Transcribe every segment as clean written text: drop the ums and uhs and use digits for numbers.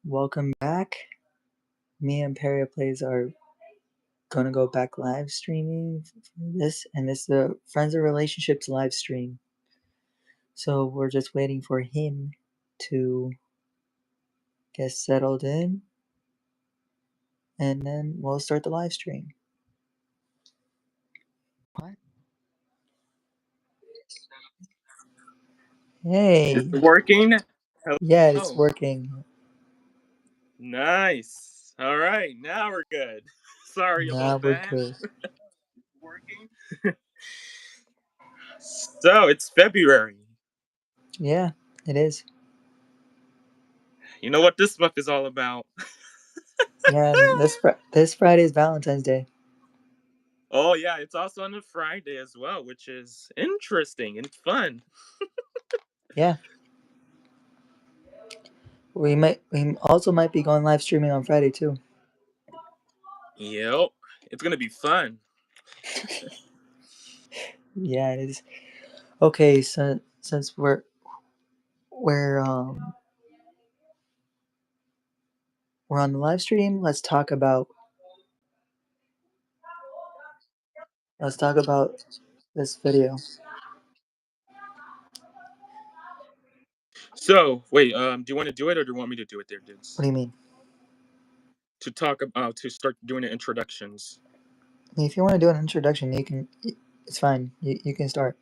Welcome back. Me and Peria Plays are gonna go back live streaming for this, and it's the Friends of Relationships live stream. So we're just waiting for him to get settled in, and then we'll start the live stream. What? Hey. It's working? Hello? Yeah, it's working. Nice. All right, now we're good. Sorry Now about we're that. good. Working. So, it's February. Yeah, it is. You know what this month is all about? Yeah, and this Friday is Valentine's Day. Oh, yeah, it's also on a Friday as well, which is interesting and fun. Yeah. We also might be going live streaming on Friday too. Yep. It's going to be fun. Yeah, it is. Okay, so since we're on the live stream, let's talk about this video. So, wait, do you want to do it or do you want me to do it there, dudes? What do you mean? To talk about, to start doing the introductions. I mean, if you want to do an introduction, you can. It's fine. You can start.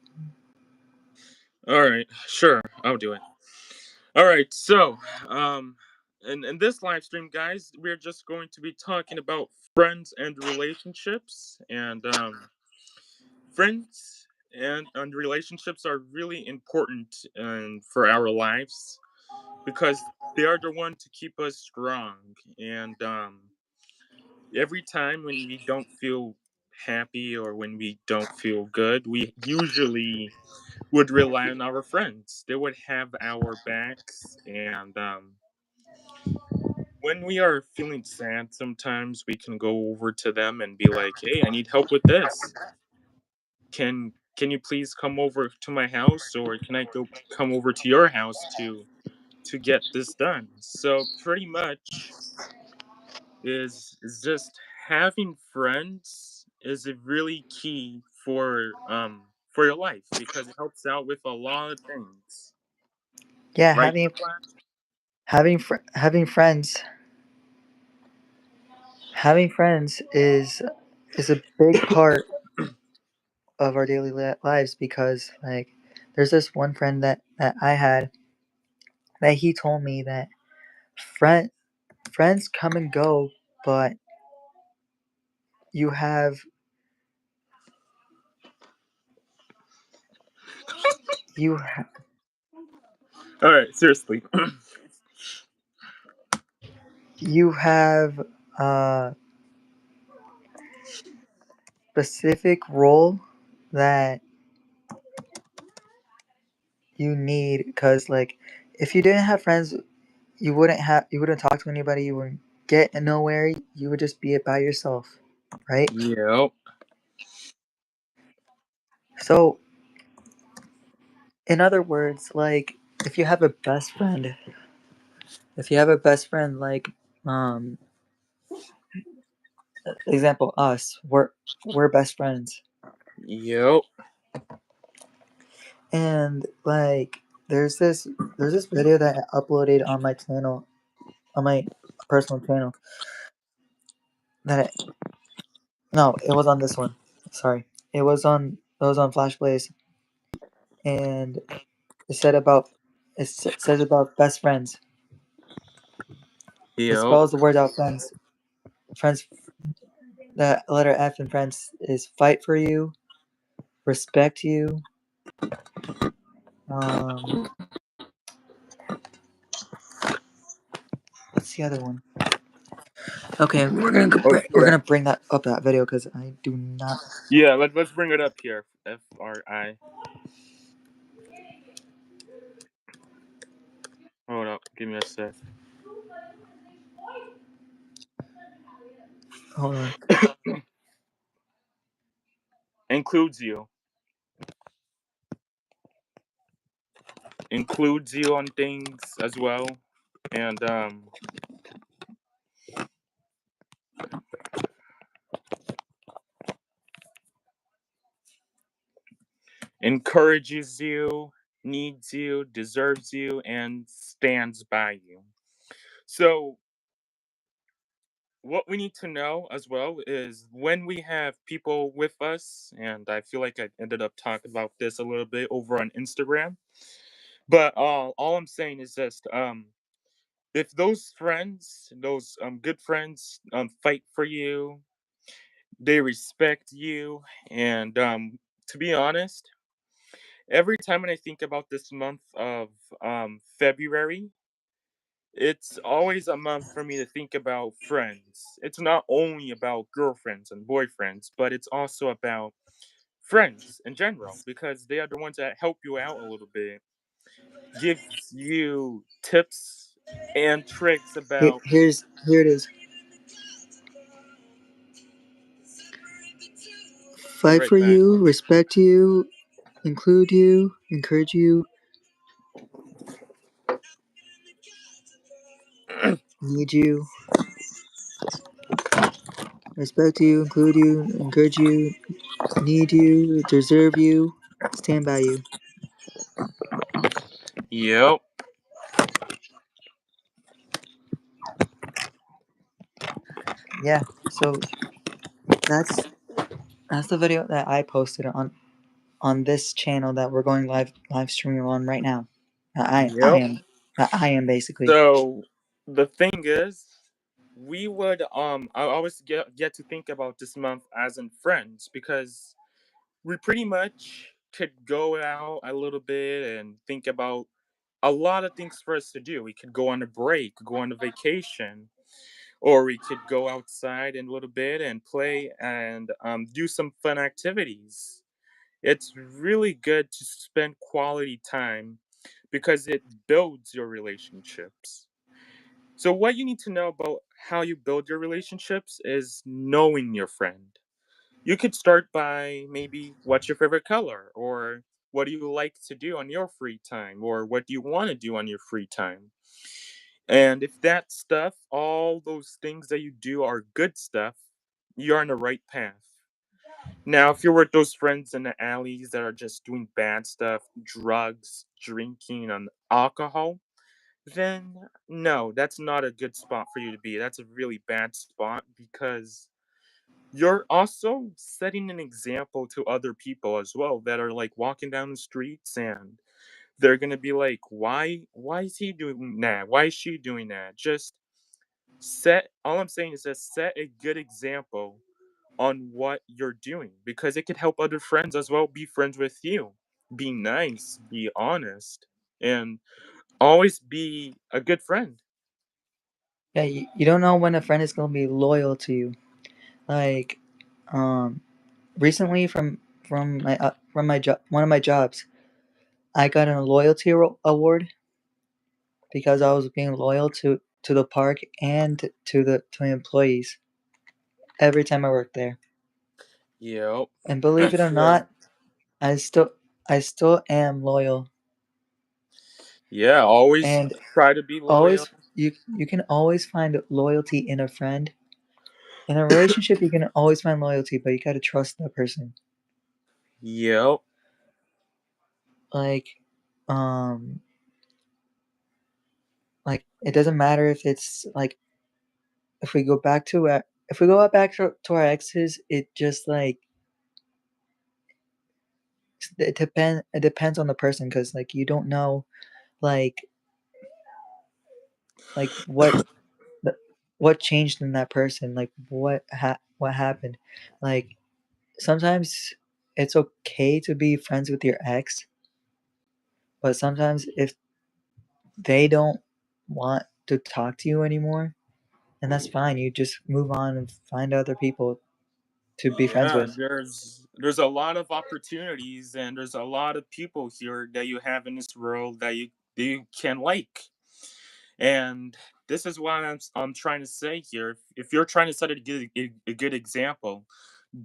All right, sure, I'll do it. All right, so in this live stream, guys, we're just going to be talking about friends and relationships, and friends and relationships are really important for our lives because they are the one to keep us strong. And every time when we don't feel happy or when we don't feel good, we usually would rely on our friends. They would have our backs, and when we are feeling sad, sometimes we can go over to them and be like, "Hey, I need help with this. Can you please come over to my house, or can I go come over to your house to get this done?" So pretty much is just having friends is a really key for your life because it helps out with a lot of things. Yeah, Right? having friends is a big part of our daily lives because like there's this one friend that I had that he told me that friend friends come and go, but you have you ha- All right, seriously. you have a specific role that you need because like if you didn't have friends you wouldn't talk to anybody, you wouldn't get nowhere, you would just be by yourself, right? Yep. So in other words, like if you have a best friend, like um example us, we're best friends, Yep. and like there's this video that I uploaded on my channel, on my personal channel, that no, it was on this one. Sorry, it was on Flash Blaze, and it said about says about best friends. It Yep. spells the word out friends. Friends. The letter F in friends is fight for you, respect you. Um, what's the other one? Okay, we're gonna bring that up, that video, because I do not. Yeah, let's bring it up here. FRI. Hold up, give me a sec. Hold on. Includes you. Includes you on things as well. And encourages you, needs you, deserves you, and stands by you. So, what we need to know as well is when we have people with us, and I feel like I ended up talking about this a little bit over on Instagram, but all I'm saying is just if those friends, those good friends, fight for you, they respect you, and to be honest, every time when I think about this month of February, it's always a month for me to think about friends. It's not only about girlfriends and boyfriends, but it's also about friends in general because they are the ones that help you out a little bit, gives you tips and tricks about Here it is. be Fight right for back. you, respect you, include you, encourage you, need you, respect you, include you, encourage you, need you, deserve you, stand by you. Yep. Yeah. So that's that's the video that I posted on this channel that we're going live streaming on right now. I Yep. am I am basically. So the thing is, we would I always get to think about this month as in friends because we pretty much could go out a little bit and think about a lot of things for us to do. We could go on a break, go on a vacation, or we could go outside in a little bit and play and do some fun activities. It's really good to spend quality time because it builds your relationships. So, what you need to know about how you build your relationships is knowing your friend. You could start by maybe what's your favorite color, or what do you like to do on your free time, or what do you want to do on your free time. And if that stuff, all those things that you do are good stuff, you're on the right path. Now, if you're with those friends in the alleys that are just doing bad stuff, drugs, drinking, and alcohol, then no, that's not a good spot for you to be. That's a really bad spot because you're also setting an example to other people as well that are like walking down the streets and they're gonna be like, why is he doing that? Why is she doing that? Just set all I'm saying is just set a good example on what you're doing because it could help other friends as well be friends with you. Be nice, be honest, and always be a good friend. Yeah, you don't know when a friend is gonna be loyal to you. Like, um, recently from my job, one of my jobs, I got a loyalty award because I was being loyal to the park and to the employees every time I worked there. Yep. And believe it or So not, I still I still am loyal. yeah, always And try to be loyal. always you can always find loyalty in a friend. In a relationship, you can always find loyalty, but you gotta trust that person. Yep. Like, um, like it doesn't matter if it's like if we go back to if we go back to our exes, it just like it depends on the person because like you don't know like like the- what changed in that person, like what happened. Like sometimes it's okay to be friends with your ex, but sometimes if they don't want to talk to you anymore, and that's fine. You just move on and find other people to be friends Yeah, with. there's a lot of opportunities and there's a lot of people here that you have in this world that you can like. And this is what I'm trying to say here. If you're trying to set a good example,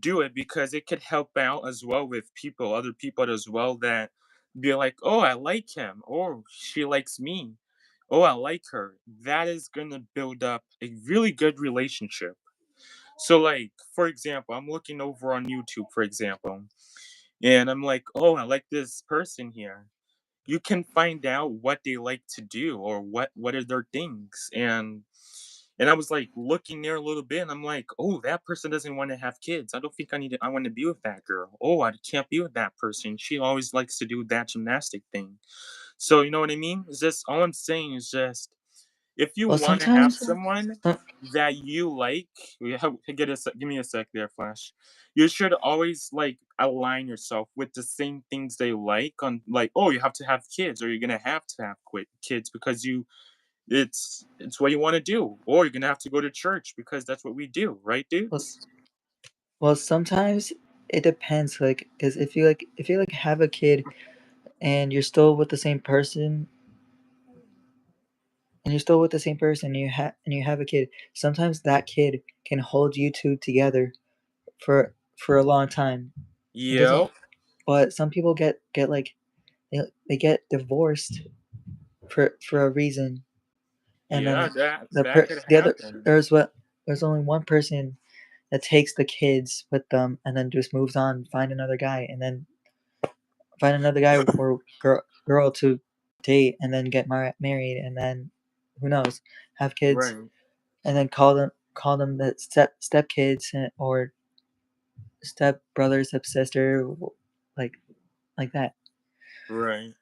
do it because it could help out as well with people, other people as well that be like, oh, I like him, or she likes me, oh, I like her. That is gonna build up a really good relationship. So, like, for example, I'm looking over on YouTube, for example. And I'm like, oh, I like this person here. You can find out what they like to do or what are their things. And I was like looking there a little bit and I'm like, oh, that person doesn't want to have kids. I don't think I want to be with that girl. Oh, I can't be with that person. She always likes to do that gymnastic thing. So you know what I mean? It's just all I'm saying is just if you Well, want to have sometimes, someone some, that you like, give me a sec there, Flash. You should always like align yourself with the same things they like. On like, oh, you have to have kids, or you're gonna have to have kids because it's what you want to do, or you're gonna have to go to church because that's what we do, right, well, dudes? well, sometimes it depends. Like, because if you have a kid and you're still with the same person, and you have a kid, sometimes that kid can hold you two together for a long time. It doesn't. Yep. But some people get like they get divorced for a reason, and Yeah, then that could the other happen. there's only one person that takes the kids with them and then just moves on, find another guy, and then find another guy or girl to date, and then get married, and then who knows, have kids, Right, and then call them the step kids, or step brother, step sister, like that. right.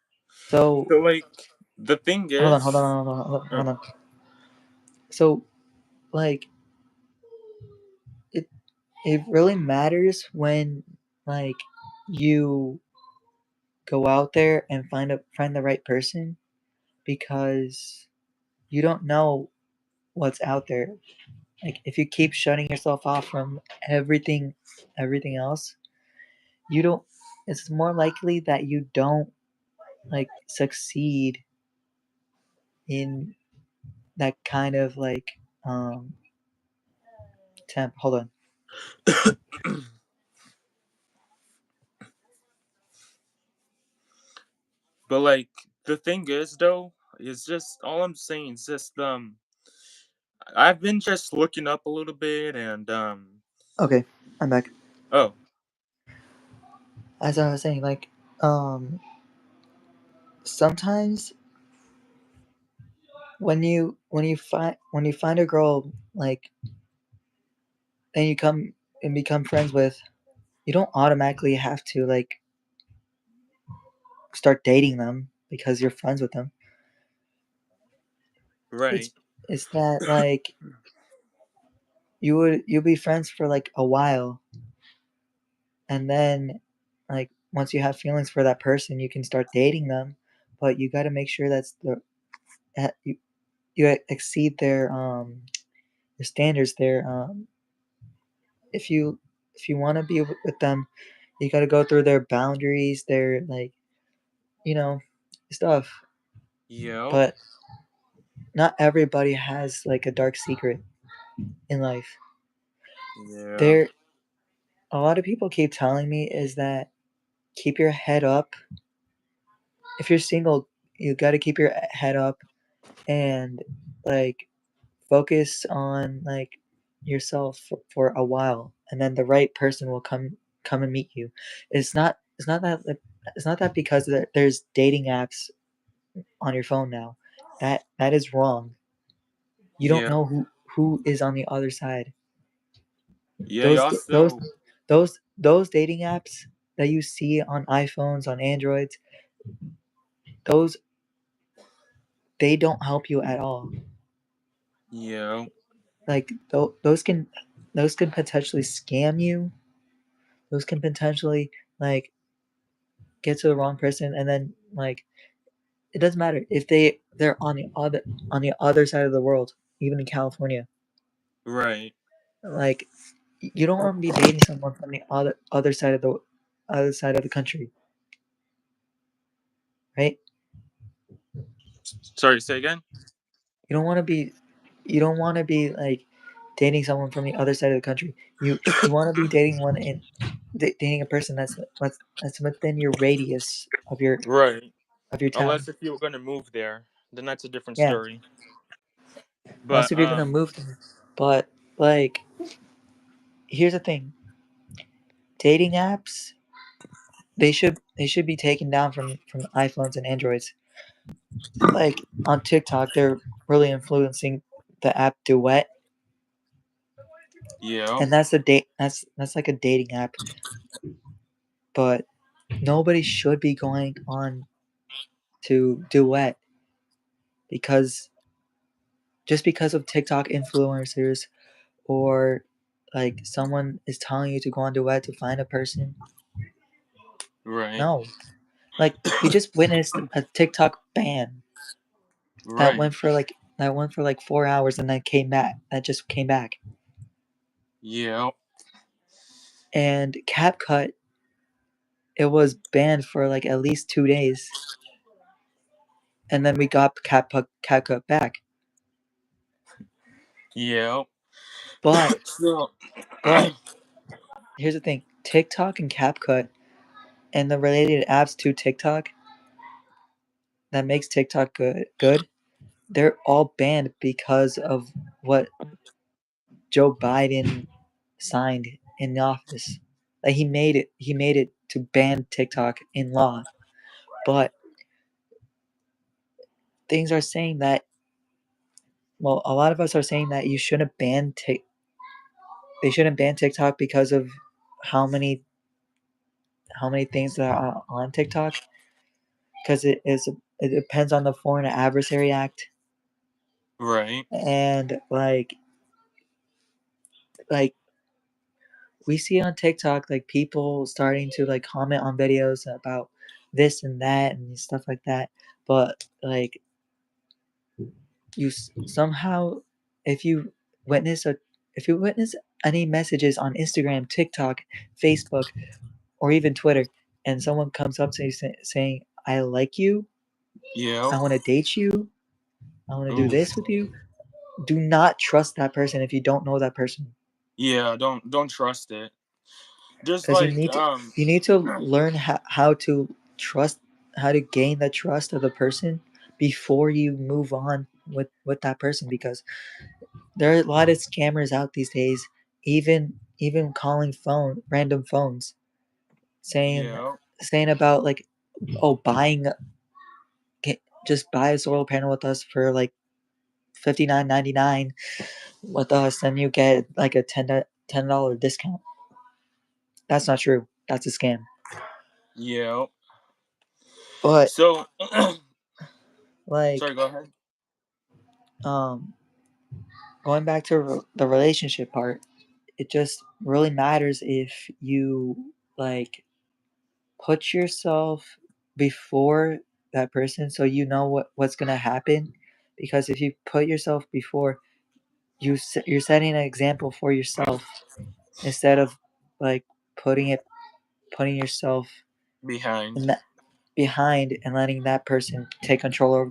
So So like the thing hold on, hold is, on, hold on, hold on, uh, hold on. So like it it really matters when, like, you go out there and find the right person, because you don't know what's out there. Like, if you keep shutting yourself off from everything else, you don't it's more likely that you don't, like, succeed in that kind of, like, um temp hold on. but like the thing is though, is just all I'm saying is just I've been just looking up a little bit and Okay, I'm back. oh, As I was saying, like, um sometimes when you find a girl, like, and you come and become friends with, you don't automatically have to, like, start dating them because you're friends with them. It's right. it's that, like, you'll be friends for, like, a while, and then, like, once you have feelings for that person, you can start dating them, but you got to make sure that's you exceed their standards, if you want to be with them, you got to go through their boundaries, their, like, you know stuff. Yep. But not everybody has, like, a dark secret in life. Yeah. There A lot of people keep telling me is that keep your head up. If you're single, you got to keep your head up, and, like, focus on, like, yourself for a while, and then the right person will come and meet you. It's not that because there's dating apps on your phone now. That is wrong. You don't Yeah. know who is on the other side. Yeah, you Those those also those dating apps that you see on iPhones, on Androids, those they don't help you at all. yeah. Like, those can potentially scam you. Those can potentially, like, get to the wrong person, and then, like, it doesn't matter if they're on the other side of the world, even in California. Right. Like, you don't want to be dating someone from the other side of the country, right? Sorry, say again? You don't want to be you don't want to be, like, dating someone from the other side of the country. You want to be dating a person that's within your radius Right. of your town. Unless if you were gonna move there, then that's a different Yeah, story. unless But if you're gonna move there. But, like, here's the thing: dating apps. they should be taken down from iPhones and Androids. Like on TikTok, they're really influencing the app Duet, Yeah. and that's like a dating app, but nobody should be going on to Duet because just because of TikTok influencers or like someone is telling you to go on Duet to find a person. Right. No, like we just witnessed a TikTok ban Right. that went for like 4 hours and then came back. That just came back. Yeah. And CapCut, it was banned for like at least 2 days, and then we got CapCut back. Yeah. But So but here's the thing: TikTok and CapCut and the related apps to TikTok that makes TikTok good, they're all banned because of what Joe Biden signed in the office. Like he made it to ban TikTok in law. But things are saying that a lot of us are saying that they shouldn't ban TikTok because of how many how many things that are on TikTok because it depends on the Foreign Adversary Act right. and like we see on TikTok like people starting to like comment on videos about this and that and stuff like that, but like somehow if you witness a if you witness any messages on Instagram, TikTok, Facebook, or even Twitter, and someone comes up to you saying, "I like you, Yeah. I want to date you, I want to do Ooh. this with you," do not trust that person if you don't know that person, Yeah. Don't trust it. Just because like you need to learn how to trust how to gain the trust of the person before you move on with that person because there are a lot of scammers out these days, even calling random phones, saying Yeah. saying about like, oh, just buy a solar panel with us for like $59.99 with us, then you get like a $10 discount. That's not true. That's a scam. Yeah. But So like sorry, go ahead. um, going back to the relationship part, it just really matters if you like put yourself before that person so you know what's gonna happen. Because if you put yourself before, you're setting an example for yourself instead of like putting it putting yourself Behind. in that behind and letting that person take control over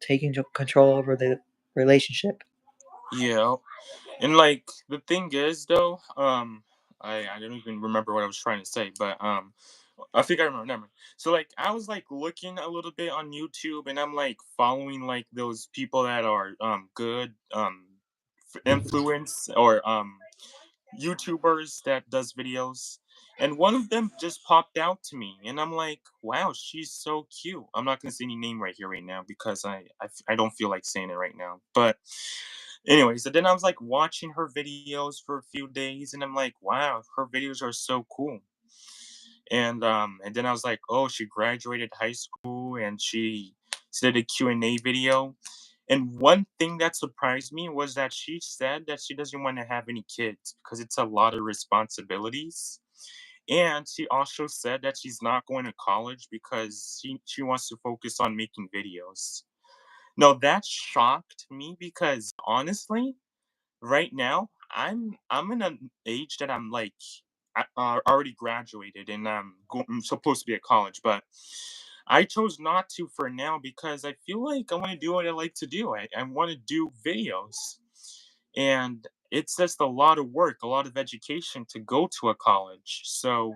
taking control over the relationship. Yeah. And like the thing is though, I don't even remember what I was trying to say, but I think I remember. Never mind. So like I was like looking a little bit on YouTube, and I'm like following like those people that are good influence or YouTubers that does videos. And one of them just popped out to me, and I'm like, "Wow, she's so cute." I'm not gonna say any name right here, right now, because I don't feel like saying it right now. But anyways, so then I was like watching her videos for a few days, and I'm like, "Wow, her videos are so cool." And then I was like, "Oh, she graduated high school, and she did a Q&A video." And one thing that surprised me was that she said that she doesn't want to have any kids because it's a lot of responsibilities. And she also said that she's not going to college because she wants to focus on making videos. No, that shocked me because honestly, right now I'm in an age that I'm like already graduated and I'm supposed to be at college, but I chose not to for now because I feel like I want to do what I like to do. I want to do videos, and it's just a lot of work, a lot of education to go to a college. So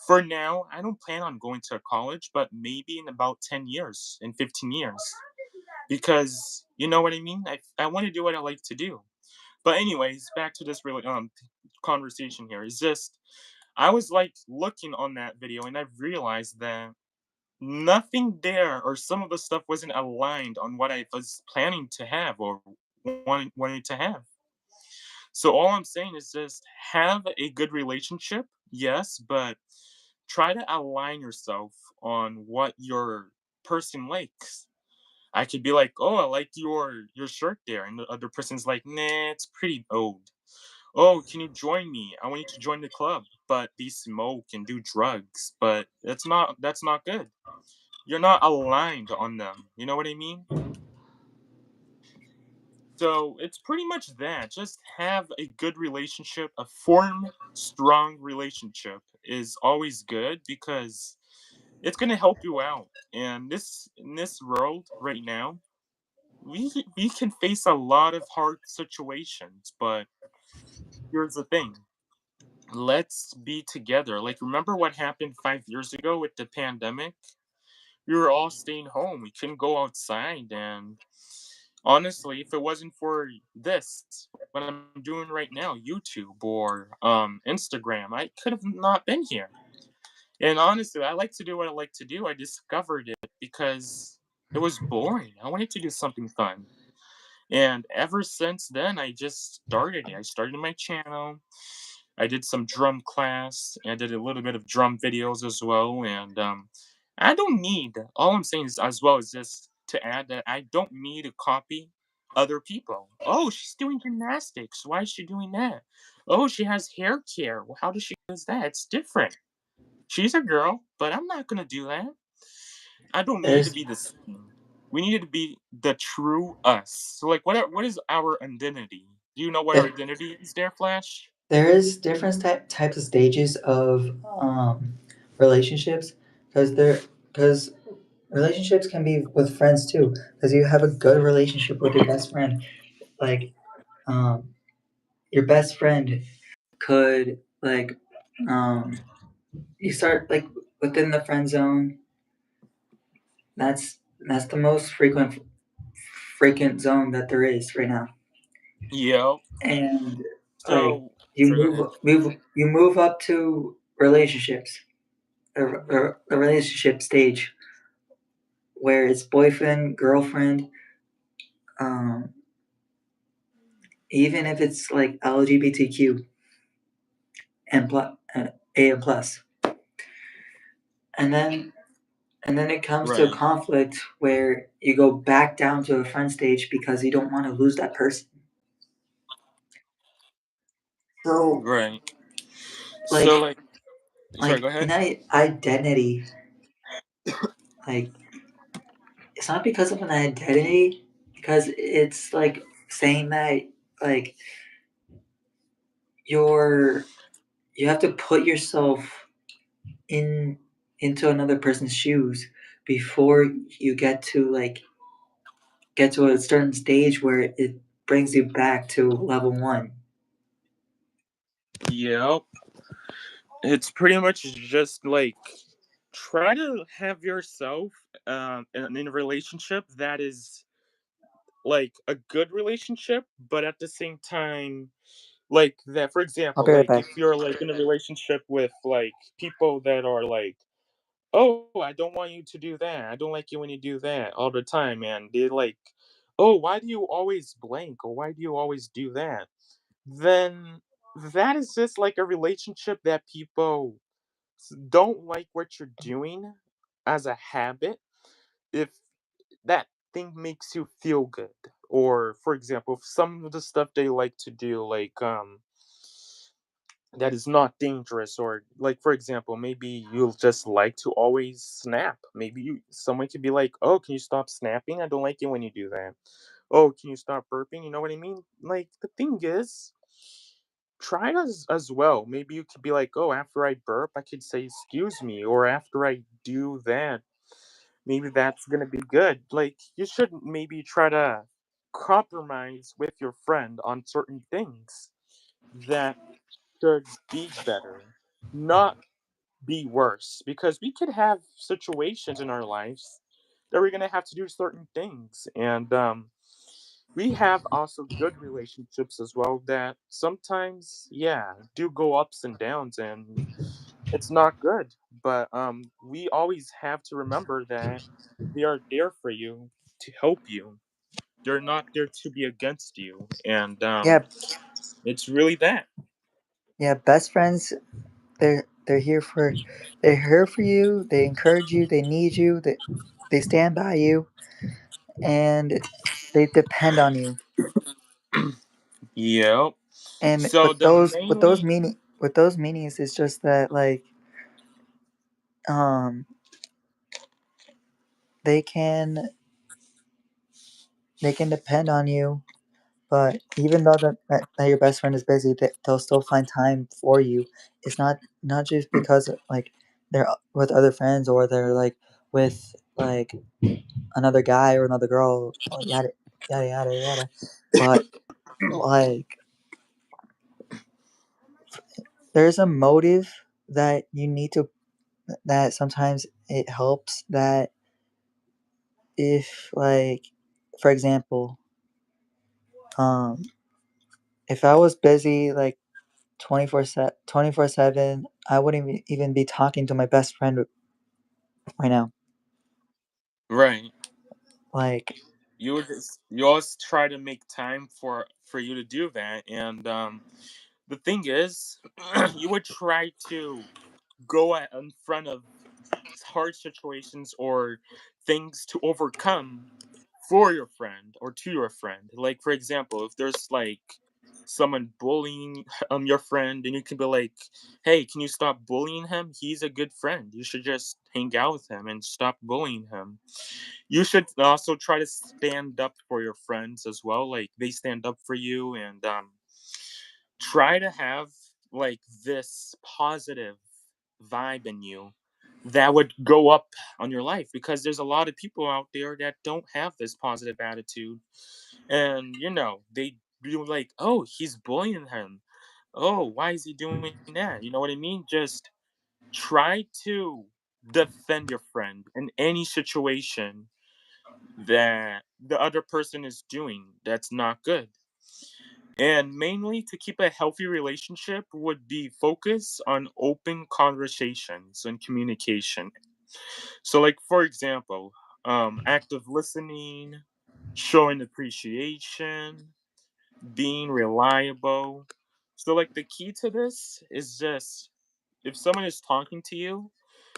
for now, I don't plan on going to a college, but maybe in about 10 years, in 15 years, because you know what I mean. I want to do what I like to do. But anyways, back to this really conversation here. Is just I was like looking on that video and I realized that nothing there or some of the stuff wasn't aligned on what I was planning to have or wanting to have. So all I'm saying is just have a good relationship, yes, but try to align yourself on what your person likes. I could be like, "Oh, I like your shirt there," and the other person's like, "Nah, it's pretty old." "Oh, can you join me? I want you to join the club." But they smoke and do drugs, but that's not good. You're not aligned on them. You know what I mean? So it's pretty much that. Just have a good relationship. A form strong relationship is always good because it's gonna help you out. And this in this world right now, we can face a lot of hard situations, but here's the thing. Let's be together. Like remember what happened 5 years ago with the pandemic? We were all staying home. We couldn't go outside. And honestly, if it wasn't for this, what I'm doing right now, YouTube or Instagram, I could have not been here. And honestly, I like to do what I like to do. I discovered it because it was boring. I wanted to do something fun. And ever since then, I just started it. I started my channel. I did some drum class. And I did a little bit of drum videos as well. And I don't need, all I'm saying is, as well as just to add that I don't need to copy other people. Oh, she's doing gymnastics. Why is she doing that? Oh, she has hair care. Well, how does she do that? It's different. She's a girl, but I'm not going to do that. I don't need to There's be the same. We need to be the true us. So, like, what is our identity? Do you know what our there, identity is, there, Flash? there is different types of stages of relationships because because relationships can be with friends too because you have a good relationship with your best friend like um, your best friend could um, you start like within the friend zone. That's the most frequent zone that there is right now. Yeah. And like So, sorry, go ahead. you move up to relationships, a relationship stage where it's boyfriend, girlfriend, um, even if it's like LGBTQ and A and plus, and then it comes to a Right, conflict where you go back down to a friend stage because you don't want to lose that person. So right. So, like like, sorry, go in ahead. that identity, like it's not because of an identity, because it's like saying that like you're you have to put yourself in into another person's shoes before you get to a certain stage where it brings you back to level one. Yep. It's pretty much just like try to have yourself in a relationship that is like a good relationship, but at the same time, like that. For I'll example, be right like back. if you're like in a relationship with like people that are like, "Oh, I don't want you to do that. I don't like you when you do that all the time," and they're like, "Oh, why do you always blank or why do you always do that?" Then that is just like a relationship that people don't like what you're doing as a habit. If that thing makes you feel good, or for example, if some of the stuff they like to do, like that is not dangerous, or like for example, maybe you'll just like to always snap. Maybe someone could be like, "Oh, can you stop snapping? I don't like it when you do that." "Oh, can you stop burping?" You know what I mean? Like the thing is, try it as well. Maybe you could be like, "Oh, after I burp, I could say excuse me," or after I do that, maybe that's gonna be good. Like you should maybe try to compromise with your friend on certain things that should be better, not be worse. Because we could have situations in our lives that we're gonna have to do certain things, and we have also good relationships as well that sometimes, yeah, do go ups and downs, and it's not good. But we always have to remember that they are there for you to help you. They're not there to be against you, and Yeah, it's really that. yeah. Best friends, they're here for, they're here for you. They encourage you. They need you. They stand by you, and they depend on you. Yep. And So the mainly with those meanings, it's just that like um they can they can depend on you. But even though that your best friend is busy, they'll still find time for you. It's not just because like they're with other friends or they're like with like another guy or another girl, or yada yada yada yada. But like there's a motive that you need to, that sometimes it helps that if like for example, um if I was busy like 24/7, I wouldn't even be talking to my best friend right now. right. Like, You always try to make time for you to do that, and the thing is, you would try to in front of hard situations or things to overcome for your friend or to your friend. Like for example, if there's like someone bullying your friend, and you can be like, "Hey, can you stop bullying him? He's a good friend. You should just hang out with him and stop bullying him." You should also try to stand up for your friends as well. Like they stand up for you, and try to have like this positive vibe in you that would go up on your life, because there's a lot of people out there that don't have this positive attitude, and they be like, oh, he's bullying him, oh, why is he doing that, you know what I mean? Just try to defend your friend in any situation that the other person is doing that's not good. And mainly to keep a healthy relationship would be focus on open conversations and communication. So, like for example, active listening, showing appreciation, being reliable. So, like the key to this is just if someone is talking to you,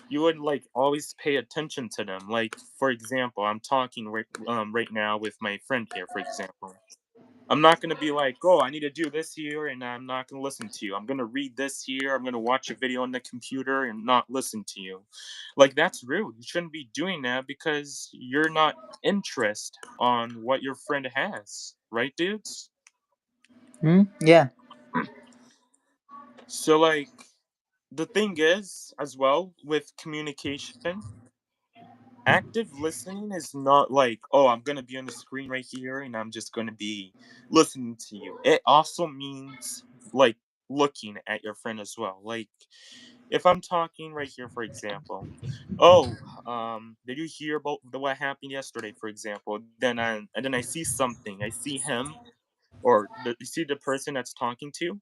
you would like always pay attention to them. Like for example, I'm talking right now with my friend here. For example, I'm not gonna be like, oh, I need to do this here, and I'm not gonna listen to you. I'm gonna read this here. I'm gonna watch a video on the computer and not listen to you. Like that's rude. You shouldn't be doing that because you're not interested on what your friend has, right, dudes? yeah, So like the thing is, as well with communication, active listening is not like, oh, I'm gonna be on the screen right here and I'm just gonna be listening to you. It also means like looking at your friend as well. Like if I'm talking right here, for example, oh, did you hear about what happened yesterday, for example? Then I see something. I see him, or you see the person that's talking to.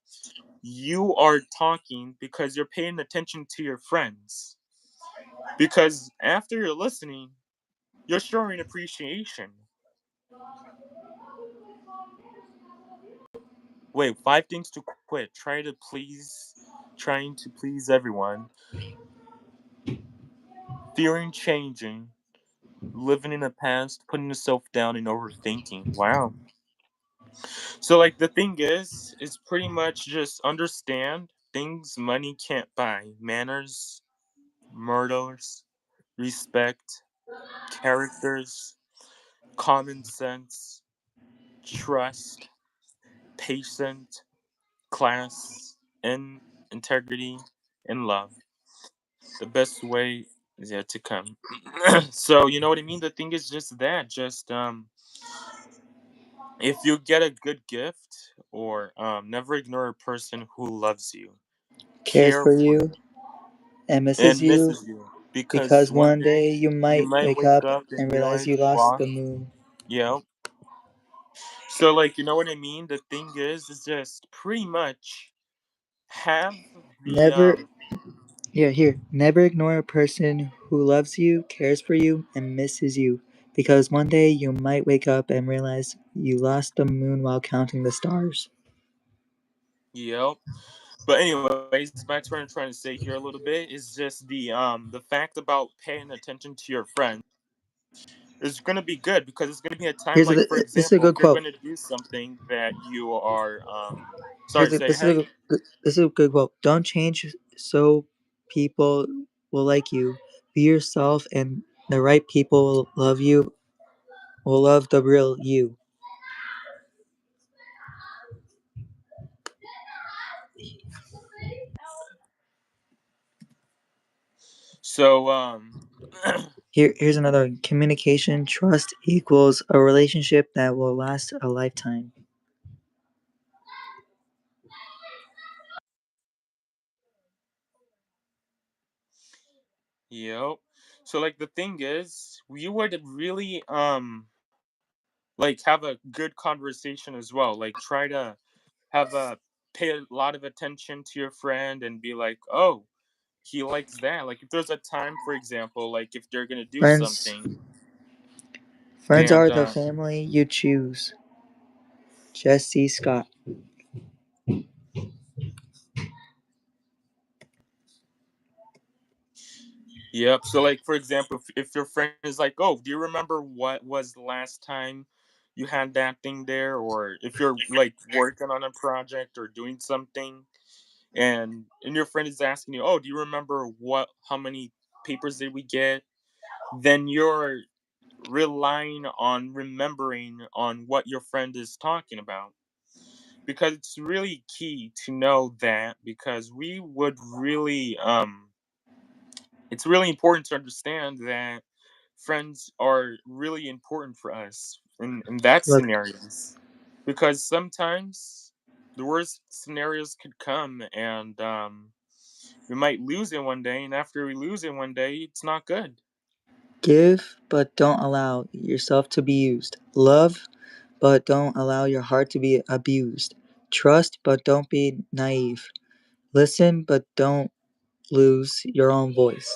You are talking because you're paying attention to your friends. Because after you're listening, you're showing appreciation. Wait, 5 things to quit. Trying to please everyone, fearing changing, living in the past, putting yourself down, and overthinking. Wow. So, like, the thing is pretty much just understand things money can't buy: manners, murders, respect, characters, common sense, trust, patience, class, and integrity, and love. The best way is yet to come. So you know what I mean? The thing is just that. Just if you get a good gift, or never ignore a person who loves you, cares care for for you and misses and you misses you. Because because one one day day you you might might wake wake up up and and realize realize you you lost the lost. moon. Yeah. So like, you know what I mean? The thing is just pretty much have the Never, yeah, here. Never ignore a person who loves you, cares for you, and misses you. Because one day you might wake up and realize you lost the moon while counting the stars. yep. But anyways, back to what I'm trying to say here a little bit is just the fact about paying attention to your friends is gonna be good because it's gonna be a time like for This is a example, good if you're quote. gonna do something that you are sorry, Here's a, say this is ahead. a this is a good quote. Don't change so people will like you. Be yourself, and the right people will love you. Will love the real you. So Here's another one. Communication trust equals a relationship that will last a lifetime. yep. So like the thing is, you would really like have a good conversation as well. Like try to have a pay a lot of attention to your friend and be like, oh, he likes that. Like if there's a time, for example, like if they're gonna do Friends, something friends and are the family you choose. Jesse Scott. yep. So like for example, if your friend is like, oh, do you remember what was the last time you had that thing there? Or if you're like working on a project or doing something and your friend is asking you, oh, do you remember what how many papers did we get? Then you're relying on remembering on what your friend is talking about because it's really key to know that because we would really it's really important to understand that friends are really important for us in that Look, scenarios because sometimes the worst scenarios could come and we might lose it one day and after we lose it one day it's not good. give but don't allow yourself to be used. Love but don't allow your heart to be abused. Trust but don't be naive. Listen but don't lose your own voice.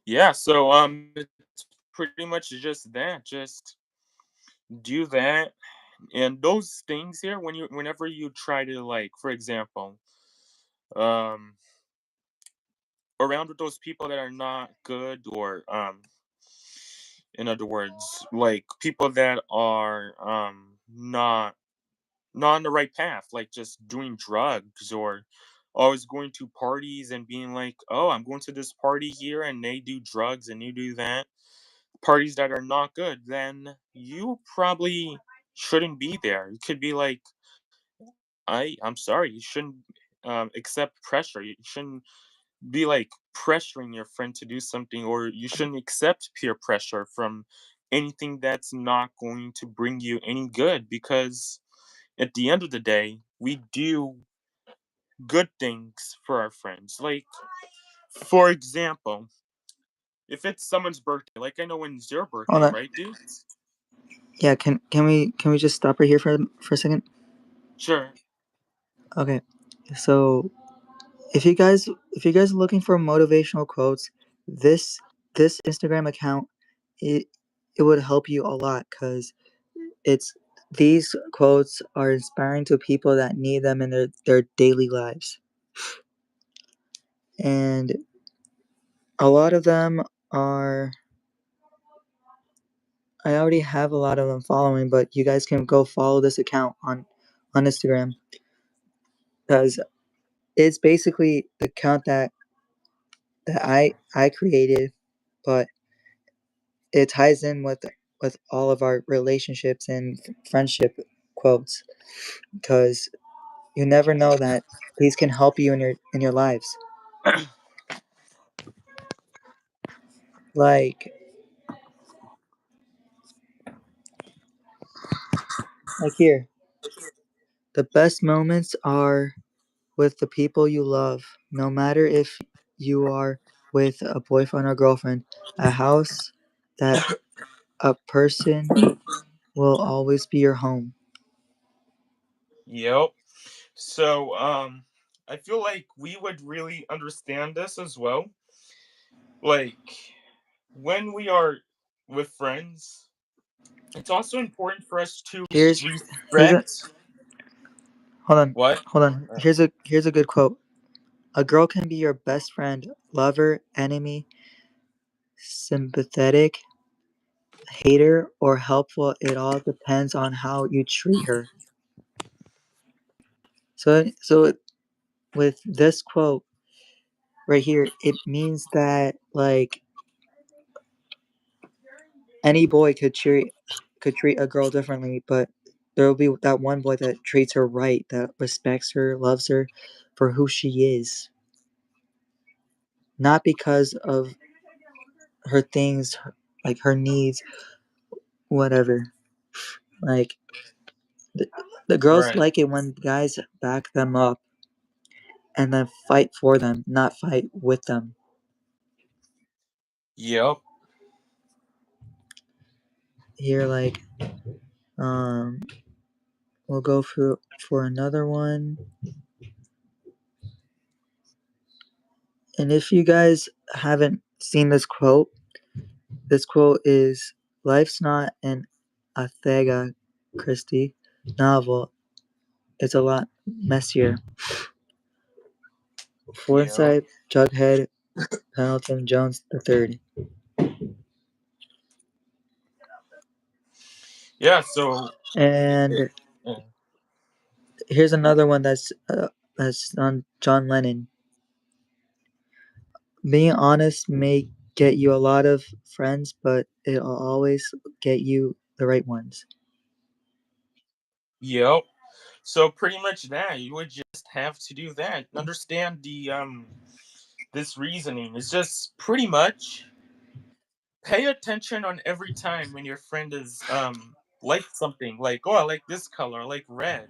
Yeah, so it's pretty much just that, just do that. And those things here when you whenever you try to like for example um around with those people that are not good or in other words like people that are not on the right path, like just doing drugs or always going to parties and being like, oh, I'm going to this party here and they do drugs and you do that, parties that are not good, then you probably shouldn't be there. You could be like, I'm sorry, you shouldn't accept pressure. You shouldn't be like pressuring your friend to do something, or you shouldn't accept peer pressure from anything that's not going to bring you any good because at the end of the day, we do good things for our friends. Like, for example, if it's someone's birthday, like I know when it's your Hold birthday, on. right, dude? Yeah, can we just stop right here for a second? Sure. Okay. So if you guys are looking for motivational quotes, this this Instagram account, it it would help you a lot because it's these quotes are inspiring to people that need them in their daily lives. And a lot of them are I already have a lot of them following, but you guys can go follow this account on Instagram because it's basically the account that I created, but it ties in with all of our relationships and friendship quotes because you never know that these can help you in your lives. Like like here, the best moments are with the people you love, no matter if you are with a boyfriend or girlfriend. A house that a person will always be your home. Yep. So, I feel like we would really understand this as well. Like, when we are with friends, it's also important for us to Here's here's a respect hold on what? hold on. Uh, Here's a good quote. A girl can be your best friend, lover, enemy, sympathetic, hater, or helpful. It all depends on how you treat her. So with this quote right here, it means that like any boy could treat a girl differently, but there will be that one boy that treats her right, that respects her, loves her for who she is, not because of her things, like her needs, whatever. Like the, the girls right. like it when guys back them up and then fight for them, not fight with them. Yep. Here, like, um, we'll go for another one. And if you guys haven't seen this quote is life's not an Agatha Christie novel. It's a lot messier. Yep. Forsyth, Jughead, Pendleton, Jones the third. Yeah. So, And uh, here's another one that's on John Lennon. Being honest may get you a lot of friends, but it'll always get you the right ones. yep. So pretty much that you would just have to do that. Understand the this reasoning. It's just pretty much pay attention on every time when your friend is like something like, oh, I like this color, I like red,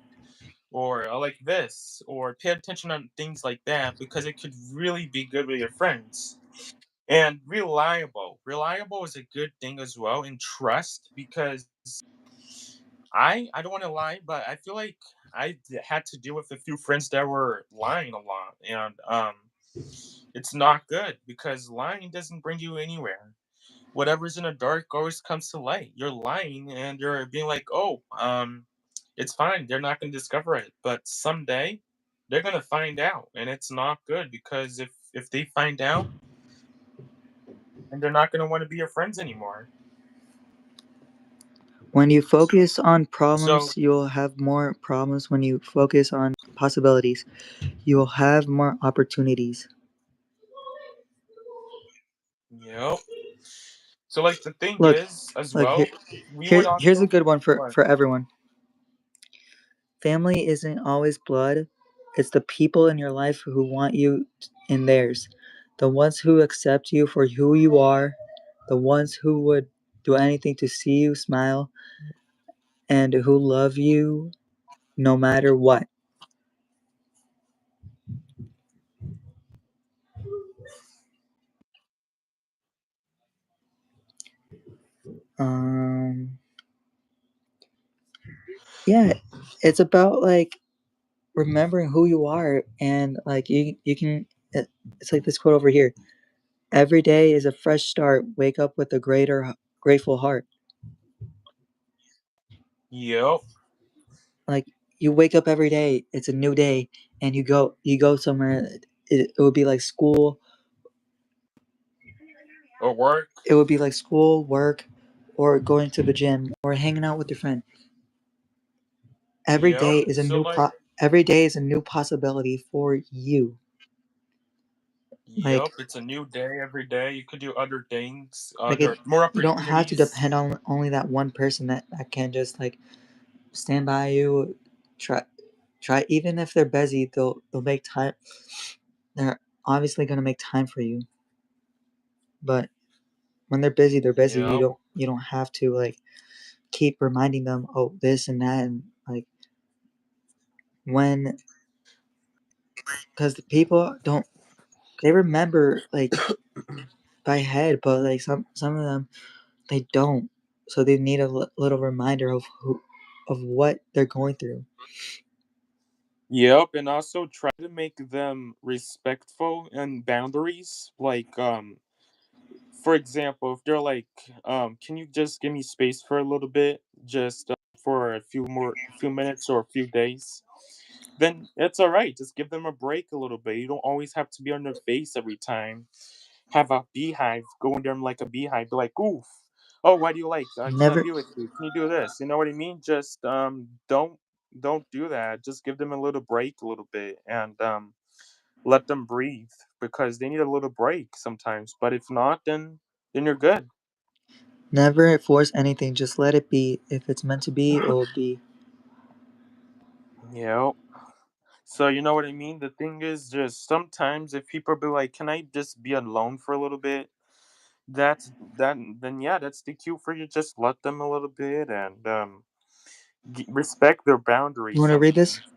or I like this, or pay attention on things like that because it could really be good with your friends. And reliable is a good thing as well, and trust, because I don't want to lie, but I feel like had to deal with a few friends that were lying a lot, and it's not good because lying doesn't bring you anywhere. Whatever's in the dark always comes to light. You're lying and you're being like, oh, it's fine. They're not going to discover it, but someday they're going to find out, and it's not good because if they find out, and they're not going to want to be your friends anymore. When you focus on So, problems, you'll have more problems. When you focus on possibilities, you will have more opportunities. yep. So, like, the thing Look, is, as look here, well, we would here's a also good one for what? for everyone. Family isn't always blood. It's the people in your life who want you in theirs. The ones who accept you for who you are, the ones who would do anything to see you smile, and who love you no matter what. Um, yeah, it's about like remembering who you are, and like you can. It's like this quote over here. Every day is a fresh start. Wake up with a grateful heart. Yep. Like you wake up every day, it's a new day, and you go somewhere. It would be like school. Or work. It would be like school, work, or going to the gym, or hanging out with your friend. Every Yep. day is a So, new like, every day is a new possibility for you. Like yep, it's a new day every day. You could do other things, like it, other more you don't have to opportunities. depend on only that one person that can just like stand by you. Try even if they're busy, they'll make time. They're obviously gonna make time for you, but when they're busy, they're busy. You Yep. don't have to like keep reminding them, oh, this and that, and like when because the people don't, they remember like by head, but like some of them they don't. So they need a little reminder of of what they're going through. Yep, and also try to make them respectful and boundaries. Like, for example, if they're like, can you just give me space for a little bit, just for a few minutes or a few days? Then it's all right. Just give them a break a little bit. You don't always have to be on their face every time. Have a beehive, go in there like a beehive, be like, oof. Oh, why do you like? Can I Never, be with you? Can you do this? You know what I mean? Just don't do that. Just give them a little break, a little bit, and let them breathe because they need a little break sometimes. But if not, then you're good. never force anything. Just let it be. If it's meant to be, it will be. Yeah. So you know what I mean? The thing is just sometimes if people be like, "Can I just be alone for a little bit?" That's that then yeah, that's the cue for you. Just let them a little bit and respect their You boundaries want to read this? sometimes.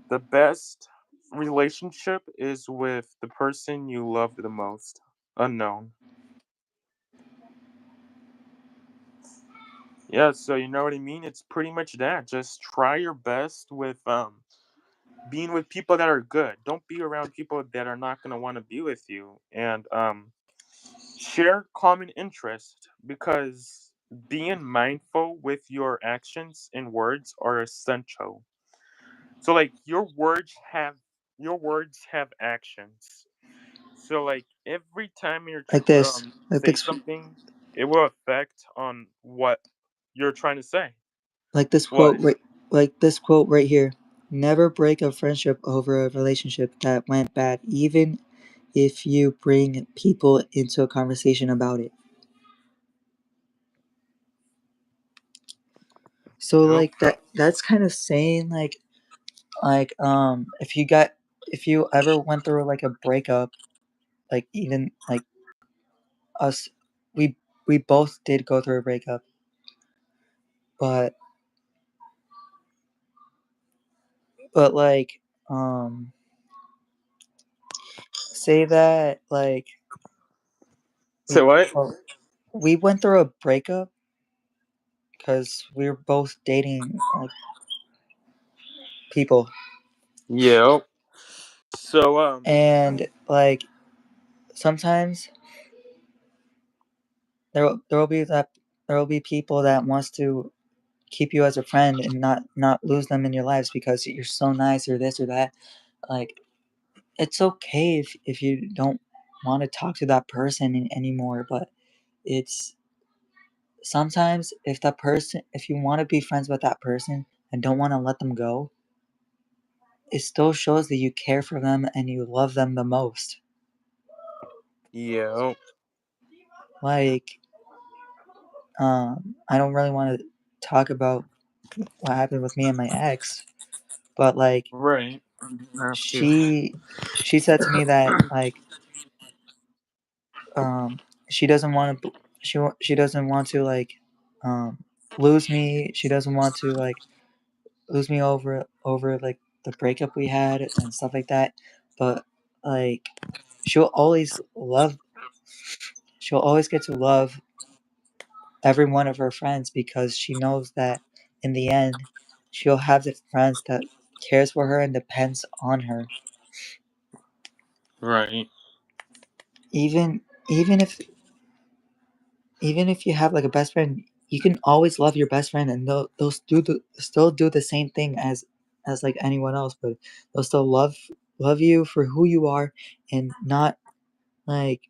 The best relationship is with the person you love the most. Unknown. Yeah, so you know what I mean? It's pretty much that. Just try your best with being with people that are good. Don't be around people that are not going to want to be with you. And share common interest because being mindful with your actions and words are essential. So like your words have actions. So like every time Like this. Like say this. something, it will affect on what you're trying to say. Like this quote What? right. Like this quote right here. Never break a friendship over a relationship that went bad, even if you bring people into a conversation about it. So Yep. like that's kind of saying if you got, if you ever went through like a breakup, like even like us, we we both did go through a breakup, but like um say that like So we what? well, we went through a breakup because we were both dating like people, Yep. So and like sometimes there will be that, there will be people that wants to keep you as a friend and not lose them in your lives because you're so nice or this or that. Like it's okay if you don't want to talk to that person anymore, but it's sometimes if that person, if you want to be friends with that person and don't want to let them go, it still shows that you care for them and you love them the most. yep. Like I don't really want to talk about what happened with me and my ex, but like Right. You don't have to. she she said to me that like um she doesn't want to, she doesn't want to like um lose me, she doesn't want to like lose me over like the breakup we had and stuff like that, but like she'll always love, she'll always get to love every one of her friends because she knows that in the end she'll have the friends that cares for her and depends on her. Right. even even if even if you have like a best friend, you can always love your best friend and they'll still do the same thing as like anyone else, but they'll still love you for who you are and like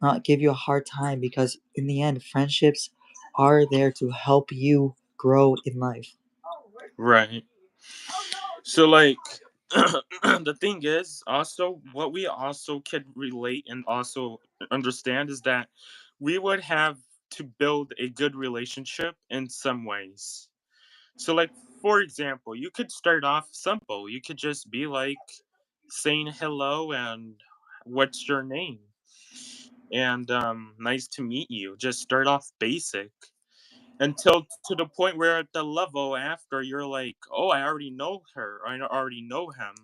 not give you a hard time because in the end friendships are there to help you grow in life. Right. So like the thing is also what we also can relate and also understand is that we would have to build a good relationship in some ways. So like for example, you could start off simple. You could just be like saying hello and what's your name? And nice to meet you. Just start off basic until to the point where at the level after you're like, oh, I already know her, I already know him.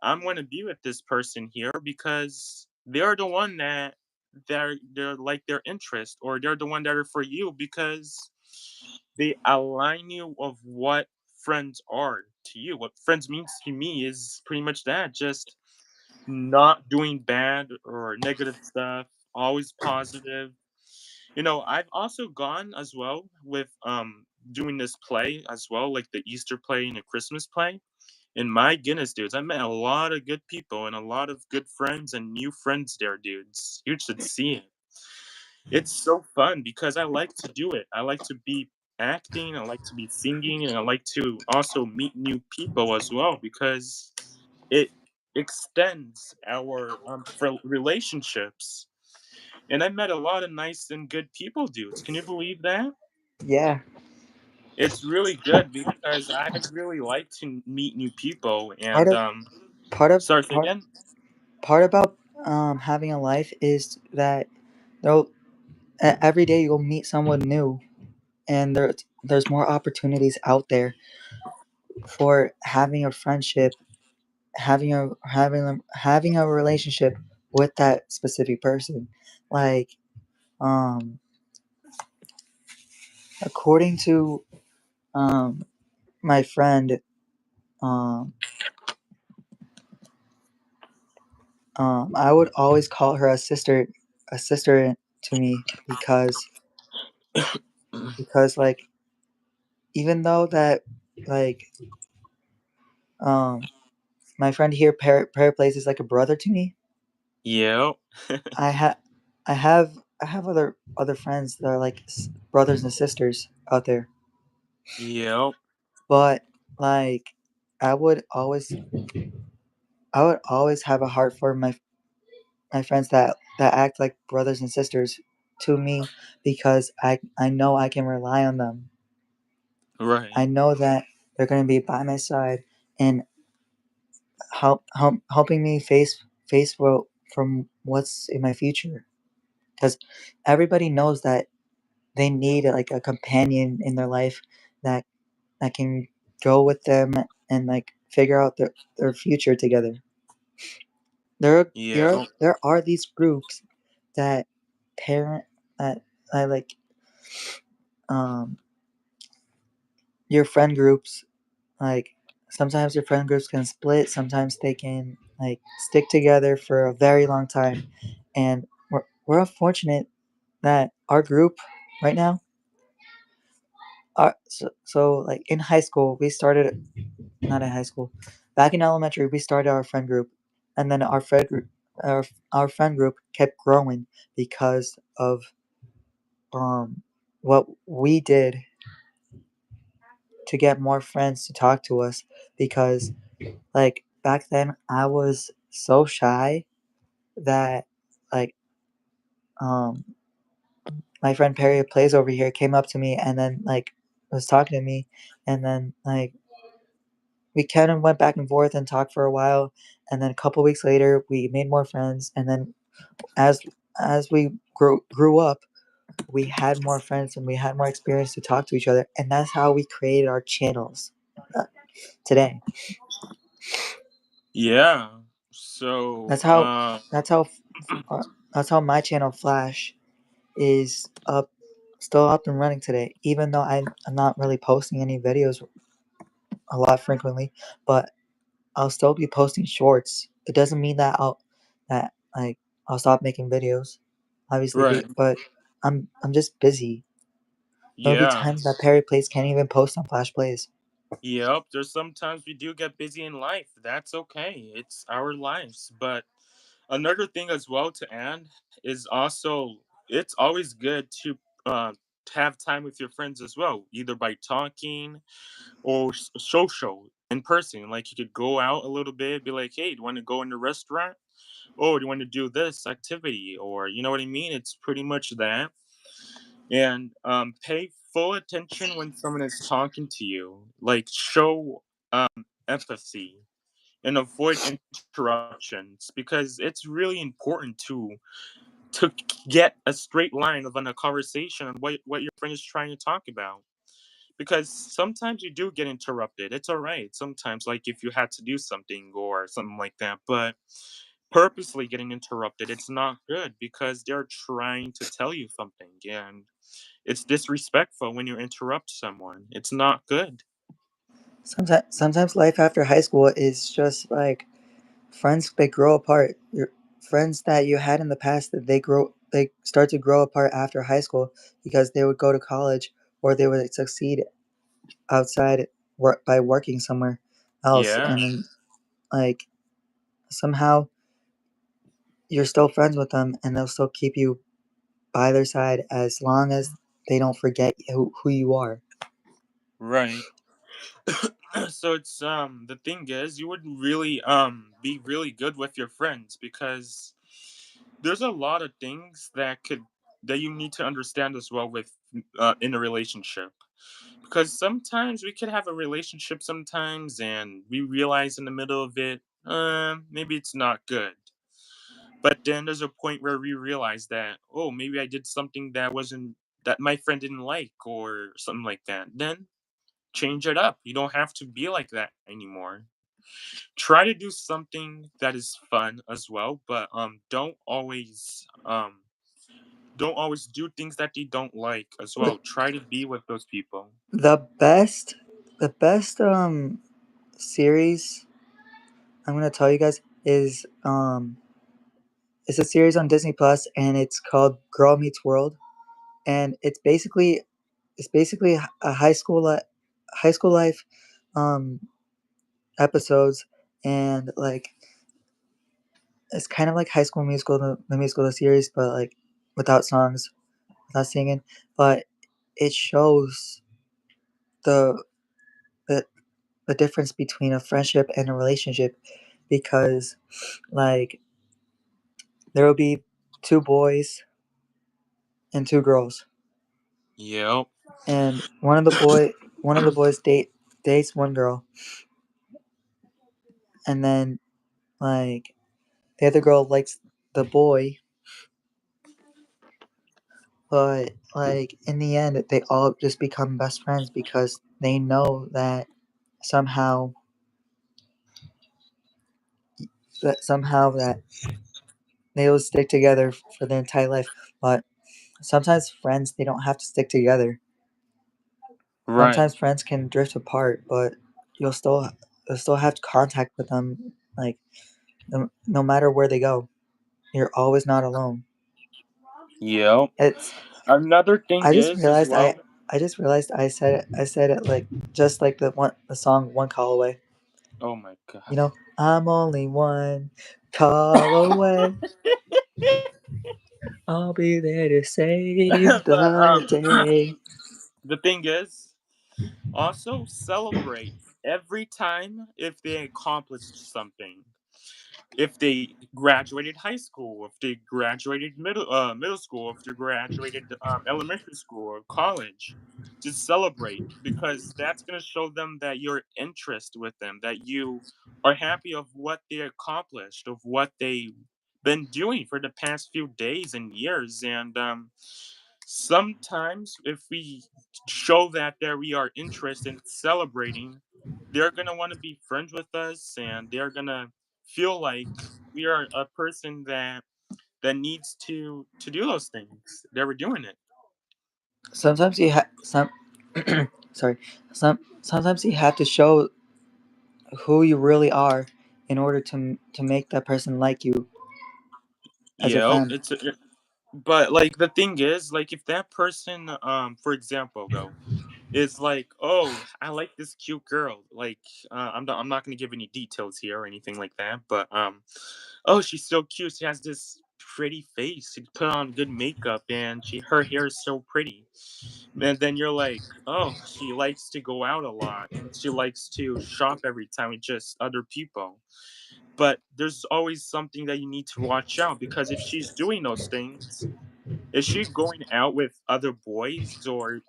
I'm going to be with this person here because they're the one that they're like their interest, or they're the one that are for you because they align you of what friends are to you. What friends means to me is pretty much that, just not doing bad or negative stuff, always positive. I've also gone as well with doing this play as well, like the Easter play and the Christmas play. And my goodness, dudes, I met a lot of good people and a lot of good friends and new friends there, dudes. You should see it. It's so fun because I like to do it. I like to be acting, I like to be singing, and I like to also meet new people as well because it extends our relationships. And I met a lot of nice and good people, dudes. Can you believe that? Yeah. It's really good because I really like to meet new people. Part And of part of sorry, say part again. part about having a life is that though every day you'll meet someone new, and there's more opportunities out there for having a friendship, having a relationship with that specific person. Like, um, according to um my friend, um, I would always call her a sister to me because like even though that like um my friend here, Paraplace, is like a brother to me. Yeah. I have, I have, I have other friends that are like brothers and sisters out there, Yeah. but like I would always, I would always have a heart for my friends that act like brothers and sisters to me because I know I can rely on them. I Right. know that they're going to be by my side and helping me face from what's in my future. Because everybody knows that they need like a companion in their life that that can go with them and like figure out their future together. Yeah. There are these groups that parent that I like um your friend groups, like sometimes your friend groups can split, sometimes they can like stick together for a very long time, and we're unfortunate that our group right now, like in high school we started, not in high school, back in elementary we started our friend group, and then our friend group kept growing because of um what we did to get more friends to talk to us, because like back then I was so shy that like um my friend Perry plays over here came up to me and then like was talking to me, and then like we kind of went back and forth and talked for a while, and then a couple weeks later we made more friends, and then as we grew up we had more friends and we had more experience to talk to each other, and that's how we created our channels uh, today. Yeah. That's So, how that's how uh, that's how my channel Flash is still up and running today, even though I'm not really posting any videos a lot frequently, but I'll still be posting shorts. It doesn't mean that like I'll stop making videos, obviously, right. but I'm just busy. There'll be Yeah. times that Perry Plays can't even post on Flash Plays. Yep. There's sometimes we do get busy in life. That's okay. It's our lives. But another thing as well to add is also it's always good uh, to have time with your friends as well, either by talking or social in person. Like you could go out a little bit, be like, "Hey, do you want to go in the restaurant? Oh, do you want to do this activity?" Or you know what I mean? It's pretty much that. And pay full attention when someone is talking to you. Like show empathy and avoid interruptions because it's really important to get a straight line of a conversation on what your friend is trying to talk about, because sometimes you do get interrupted. It's all right. Sometimes, like if you had to do something or something like that, but purposely getting interrupted, it's not good because they're trying to tell you something, and it's disrespectful when you interrupt someone. It's not good. Sometimes life after high school is just like friends. They grow apart. Your friends that you had in the past, that they start to grow apart after high school because they would go to college or they would succeed outside work by working somewhere else, Yeah, and then like somehow you're still friends with them and they'll still keep you by their side as long as they don't forget who you are. right. So it's the thing is you would really be really good with your friends because there's a lot of things that you need to understand as well with in a relationship, because sometimes we could have a relationship sometimes and we realize in the middle of it maybe it's not good, but then there's a point where we realize that, oh, maybe I did something that my friend didn't like or something like that. Then change it up. You don't have to be like that anymore. Try to do something that is fun as well, but don't always do things that they don't like as well. Try to be with those people. The best series I'm gonna tell you guys is it's a series on Disney Plus and it's called Girl Meets World, and it's basically a high school life um episodes, and like it's kind of like High School Musical, the musical, the series, but like without songs, without singing, but it shows the the, the difference between a friendship and a relationship, because like there will be two boys and two girls, Yep. and one of the boys dates one girl, and then like the other girl likes the boy, but like in the end they all just become best friends because they know that somehow that they will stick together for their entire life. But sometimes friends, they don't have to stick together. Right. Sometimes friends can drift apart, but you'll still you'll still have contact with them. Like no matter where they go, you're always not alone. Yep. It's Another thing I just is as realized well. I said it like just like the song One Call Away. Oh my god. You know, I'm only one call away. I'll be there to save But the day. the thing is, also celebrate every time if they accomplished something. If they graduated high school, if they graduated middle school, if they graduated elementary school or college, just celebrate, because that's gonna show them that you're interest with them, that you are happy of what they accomplished, of what they've been doing for the past few days and years. And sometimes if we show that there we are interested in celebrating, they're gonna want to be friends with us, and they're gonna feel like we are a person that needs to do those things. They were doing it. Sometimes you have some sorry sometimes you have to show who you really are in order to make that person like you as your Yeah, friend. but like the thing is, like if that person, for example, though, is like, oh, I like this cute girl. Like, I'm not gonna give any details here or anything like that, but oh, she's so cute. She has this pretty face. She put on good makeup, and her hair is so pretty. And then you're like, oh, she likes to go out a lot, and she likes to shop every time with just other people. But there's always something that you need to watch out, because if she's doing those things, is she going out with other boys or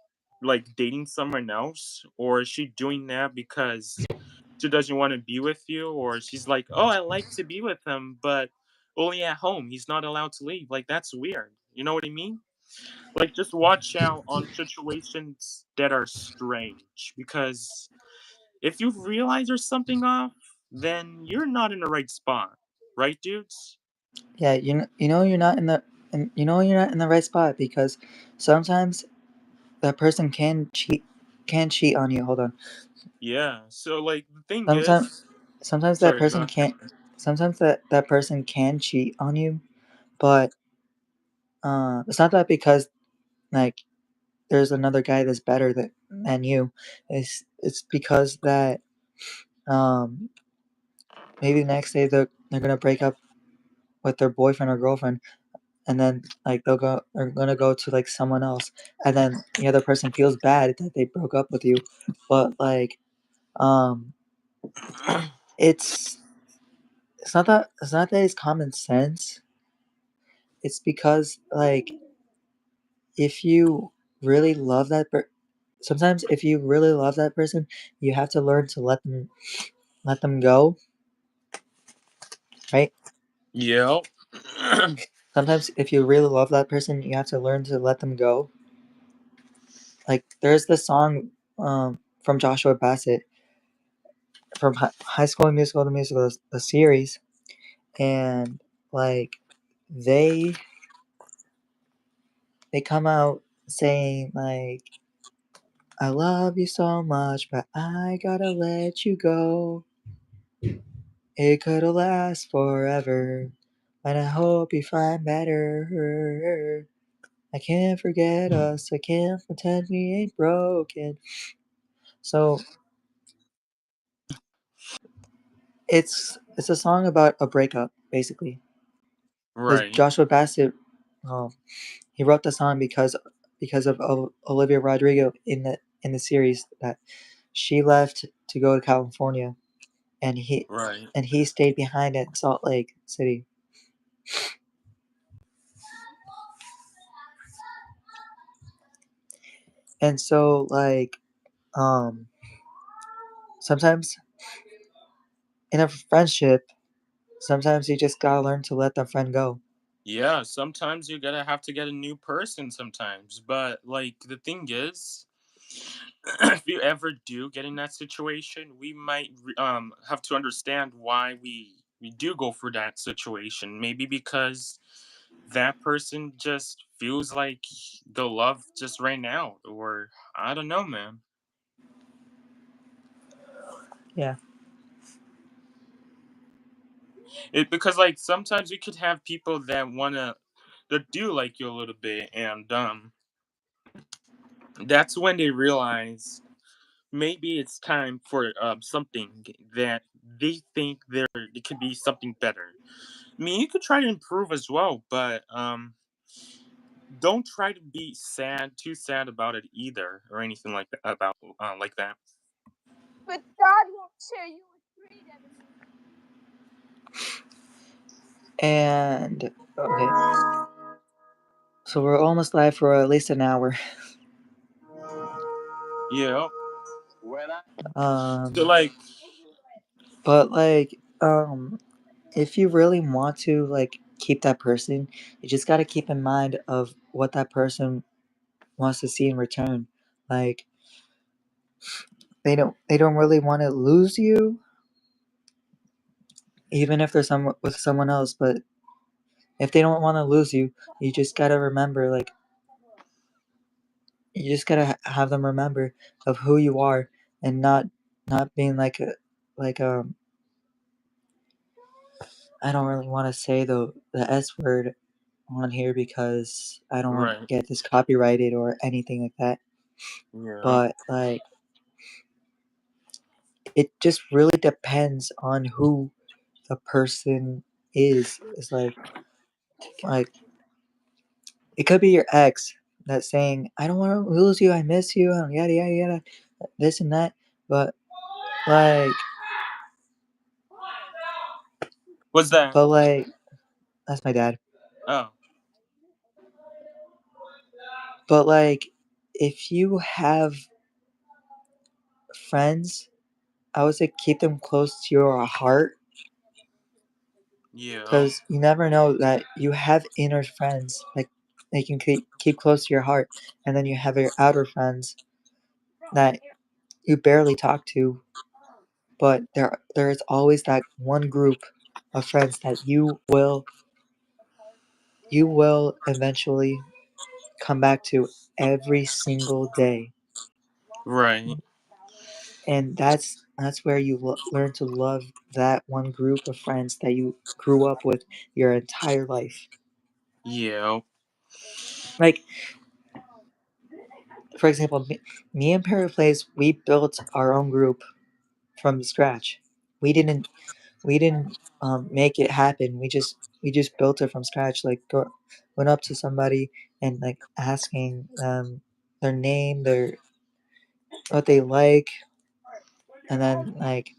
like dating someone else? Or is she doing that because she doesn't want to be with you? Or she's like, oh, I like to be with him, but only at home. He's not allowed to leave. Like, that's weird. You know what I mean? Like, just watch out on situations that are strange, because if you realize there's something off, then you're not in the right spot, right, dudes? Yeah, you know you're not in the and you know you're not in the right spot because sometimes that person can cheat on you. Hold on. Yeah. So, like, the thing Sometimes is, sometimes that sorry, go person ahead. can't sometimes that person can cheat on you, but it's not that because like there's another guy that's better than you. It's because that um maybe the next day they're gonna break up with their boyfriend or girlfriend, and then like they're gonna go to like someone else, and then the other person feels bad that they broke up with you, but like um it's it's not that it's common sense. It's because like if you really love sometimes if you really love that person, you have to learn to let them go, right? Yeah. Sometimes if you really love that person, you have to learn to let them go. Like there's this song from Joshua Bassett from High School Musical, the musical, the series, and like they they come out saying like, "I love you so much, but I gotta let you go. It could've last forever, and I hope you find better. I can't forget us. I can't pretend we ain't broken." So it's a song about a breakup, basically. Because Right. Joshua Bassett, um, he wrote the song because of Olivia Rodrigo in the series that she left to go to California, and Right. he stayed behind at Salt Lake City. And so like um sometimes in a friendship, sometimes you just gotta learn to let the friend go. Yeah, sometimes you gotta have to get a new person sometimes. But, like, the thing is, if you ever do get in that situation, we might have to understand why we do go for that situation. Maybe because that person just feels like the love just ran out, or I don't know, man. Yeah. It because, like, sometimes you could have people that do like you a little bit, and that's when they realize maybe it's time for something that they think it could be something better. I mean, you could try to improve as well, but don't try to be too sad about it either, or anything like that. But God won't share you with great enemies. And okay, so we're almost live for at least an hour. Yeah. Um, So, like, but like if you really want to like keep that person, you just got to keep in mind of what that person wants to see in return. Like they don't really want to lose you, even if they're with someone else. But if they don't want to lose you, you just gotta remember like you just gotta have them remember of who you are and not being like a like I don't really want to say the S word on here because I don't want to right. get this copyrighted or anything like that. Yeah. But like it just really depends on who the person is. It's like it could be your ex that's saying, "I don't want to lose you. I miss you. And yada yada yada, this and that." But like, What's that? but like, that's my dad. Oh, But like, if you have friends, I would say keep them close to your heart yeah. because you never know that you have inner friends. Like that you can keep close to your heart, and then you have your outer friends that you barely talk to, but there is always that one group of friends that you will eventually come back to every single day. Right. And that's where you learn to love that one group of friends that you grew up with your entire life. Yeah. Like, for example, me and Perry Plays, we built our own group from scratch. We didn't make it happen. We just built it from scratch. Like, went up to somebody and like asking their name, their what they like, and then like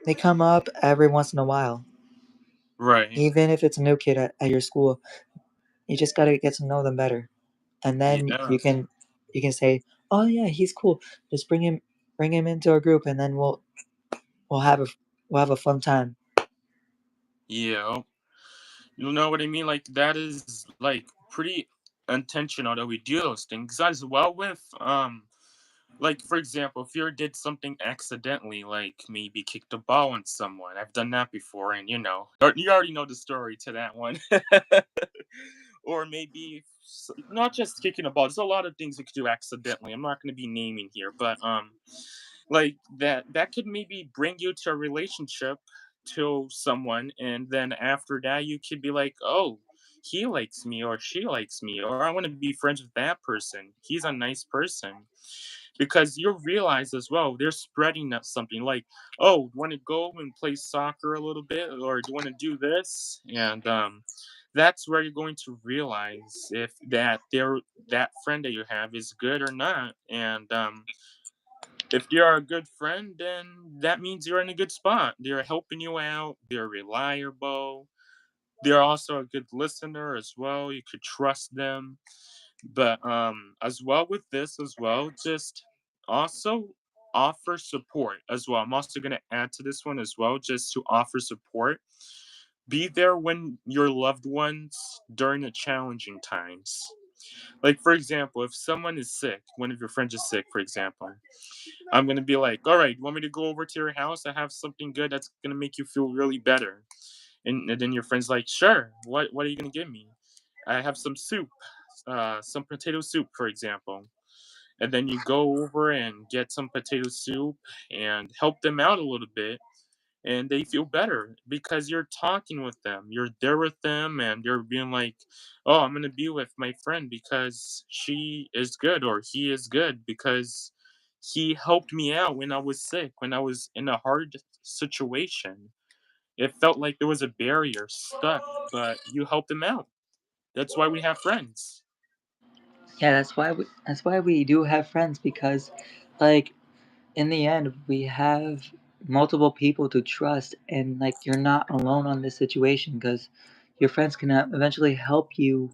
they come up every once in a while. Right. Even if it's a new kid at your school, you just gotta get to know them better, and then Yeah. you can say, "Oh yeah, he's cool. Just bring him into our group, and then we'll have a we'll have a fun time." Yeah. You know what I mean? Like that is like pretty intentional that we do those things as well with like for example, if you did something accidentally, like maybe kicked a ball on someone, I've done that before, and you already know the story to that one. Or maybe not just kicking a ball. There's a lot of things you could do accidentally. I'm not going to be naming here, but like that could maybe bring you to a relationship to someone, and then after that you could be like, oh, he likes me or she likes me, or I want to be friends with that person, he's a nice person. Because you realize as well they're spreading that something like, oh, want to go and play soccer a little bit, or do you want to do this, and that's where you're going to realize if that friend that you have is good or not. And if they are a good friend, then that means you're in a good spot. They're helping you out, they're reliable, they're also a good listener as well, you could trust them. But as well with this as well, just also offer support as well. I'm also going to add to this one as well, just to offer support. Be there when your loved ones during the challenging times. Like for example, if someone is sick, one of your friends is sick, for example, I'm gonna be like, all right, you want me to go over to your house? I have something good that's gonna make you feel really better. And then your friend's like, sure. What are you gonna give me? I have some soup, some potato soup, for example. And then you go over and get some potato soup and help them out a little bit, and they feel better because you're talking with them, you're there with them, and you're being like, oh, I'm gonna be with my friend because she is good, or he is good because he helped me out when I was sick, when I was in a hard situation. It felt like there was a barrier stuck, but you helped him out. That's why we have friends. Yeah, that's why we do have friends, because like in the end we have multiple people to trust, and like you're not alone on this situation, because your friends can eventually help you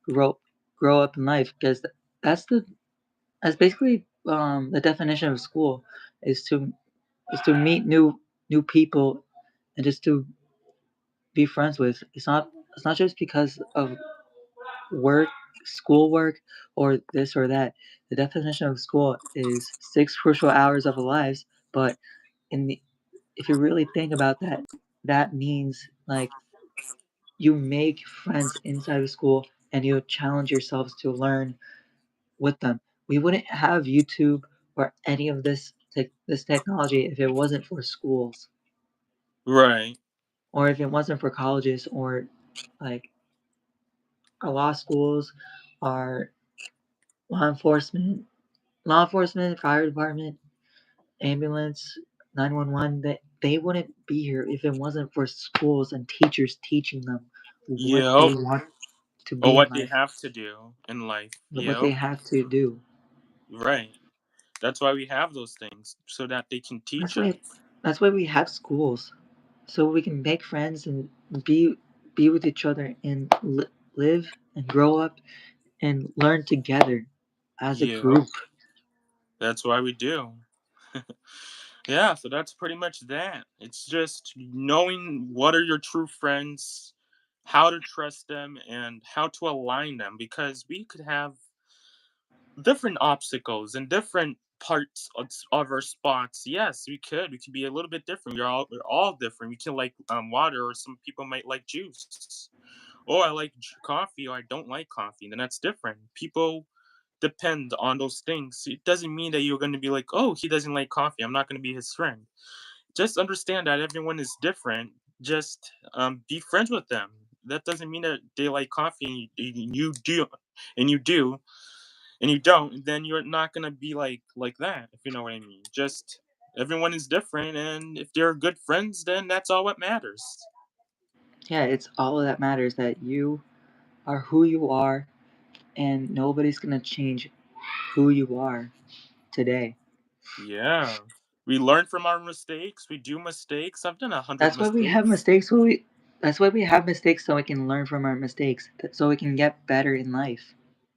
grow grow up in life, because that's basically the definition of school, is to meet new people and just to be friends with. It's not just because of work, schoolwork, or this or that. The definition of school is 6 crucial hours of our lives, but in the if you really think about that, that means like you make friends inside of school and you challenge yourselves to learn with them. We wouldn't have YouTube or any of this technology if it wasn't for schools, Right. or if it wasn't for colleges, or like our law schools, our law enforcement, fire department, ambulance, 911. They wouldn't be here if it wasn't for schools and teachers teaching them what Yep. they want to Or be in what they life, have to do in life. what they Yep. have to do. Right. That's why we have those things, so that they can That's teach why us. that's why we have schools, so we can make friends and be with each other and live and grow up and learn together as a Yep. group. That's why we do. Yeah, so that's pretty much that. It's just knowing what are your true friends, how to trust them and how to align them, because we could have different obstacles and different parts of our spots. Yes, we could be a little bit different. We're all different. We can like water, or some people might like juice. Oh, I like coffee, or I don't like coffee. Then that's different. People depend on those things. It doesn't mean that you're going to be like, oh, he doesn't like coffee, I'm not going to be his friend. Just understand that everyone is different. Just be friends with them. That doesn't mean that they like coffee and you do, and you do, and you don't. Then you're not gonna be like that. If you know what I mean. Just everyone is different, and if they're good friends, then that's all what matters. Yeah, it's all that matters, that you are who you are, and nobody's gonna change who you are today. Yeah, we learn from our mistakes. We do mistakes. I've done 100 That's why we have mistakes. mistakes. That's why we have mistakes, so we can learn from our mistakes, so we can get better in life.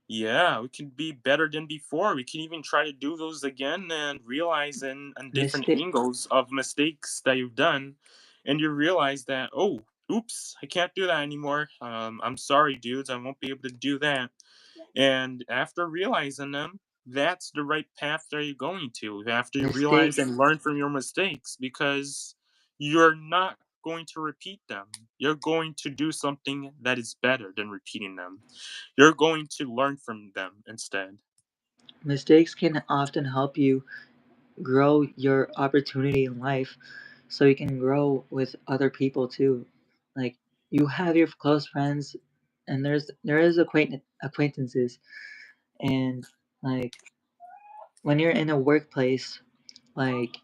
Yeah, we can be better than before. We can even try to do those again and realize in different Mistake angles of mistakes that you've done. And you realize that, oh, oops, I can't do that anymore. I'm sorry, dudes. I won't be able to do that. And after realizing them, that's the right path that you're going to. After you realize mistakes and learn from your mistakes, because you're not going to repeat them. You're going to do something that is better than repeating them. You're going to learn from them instead. mistakes can often help you grow your opportunity in life, so you can grow with other people too. Like, you have your close friends, and there is acquaintances, and like when you're in a workplace, like,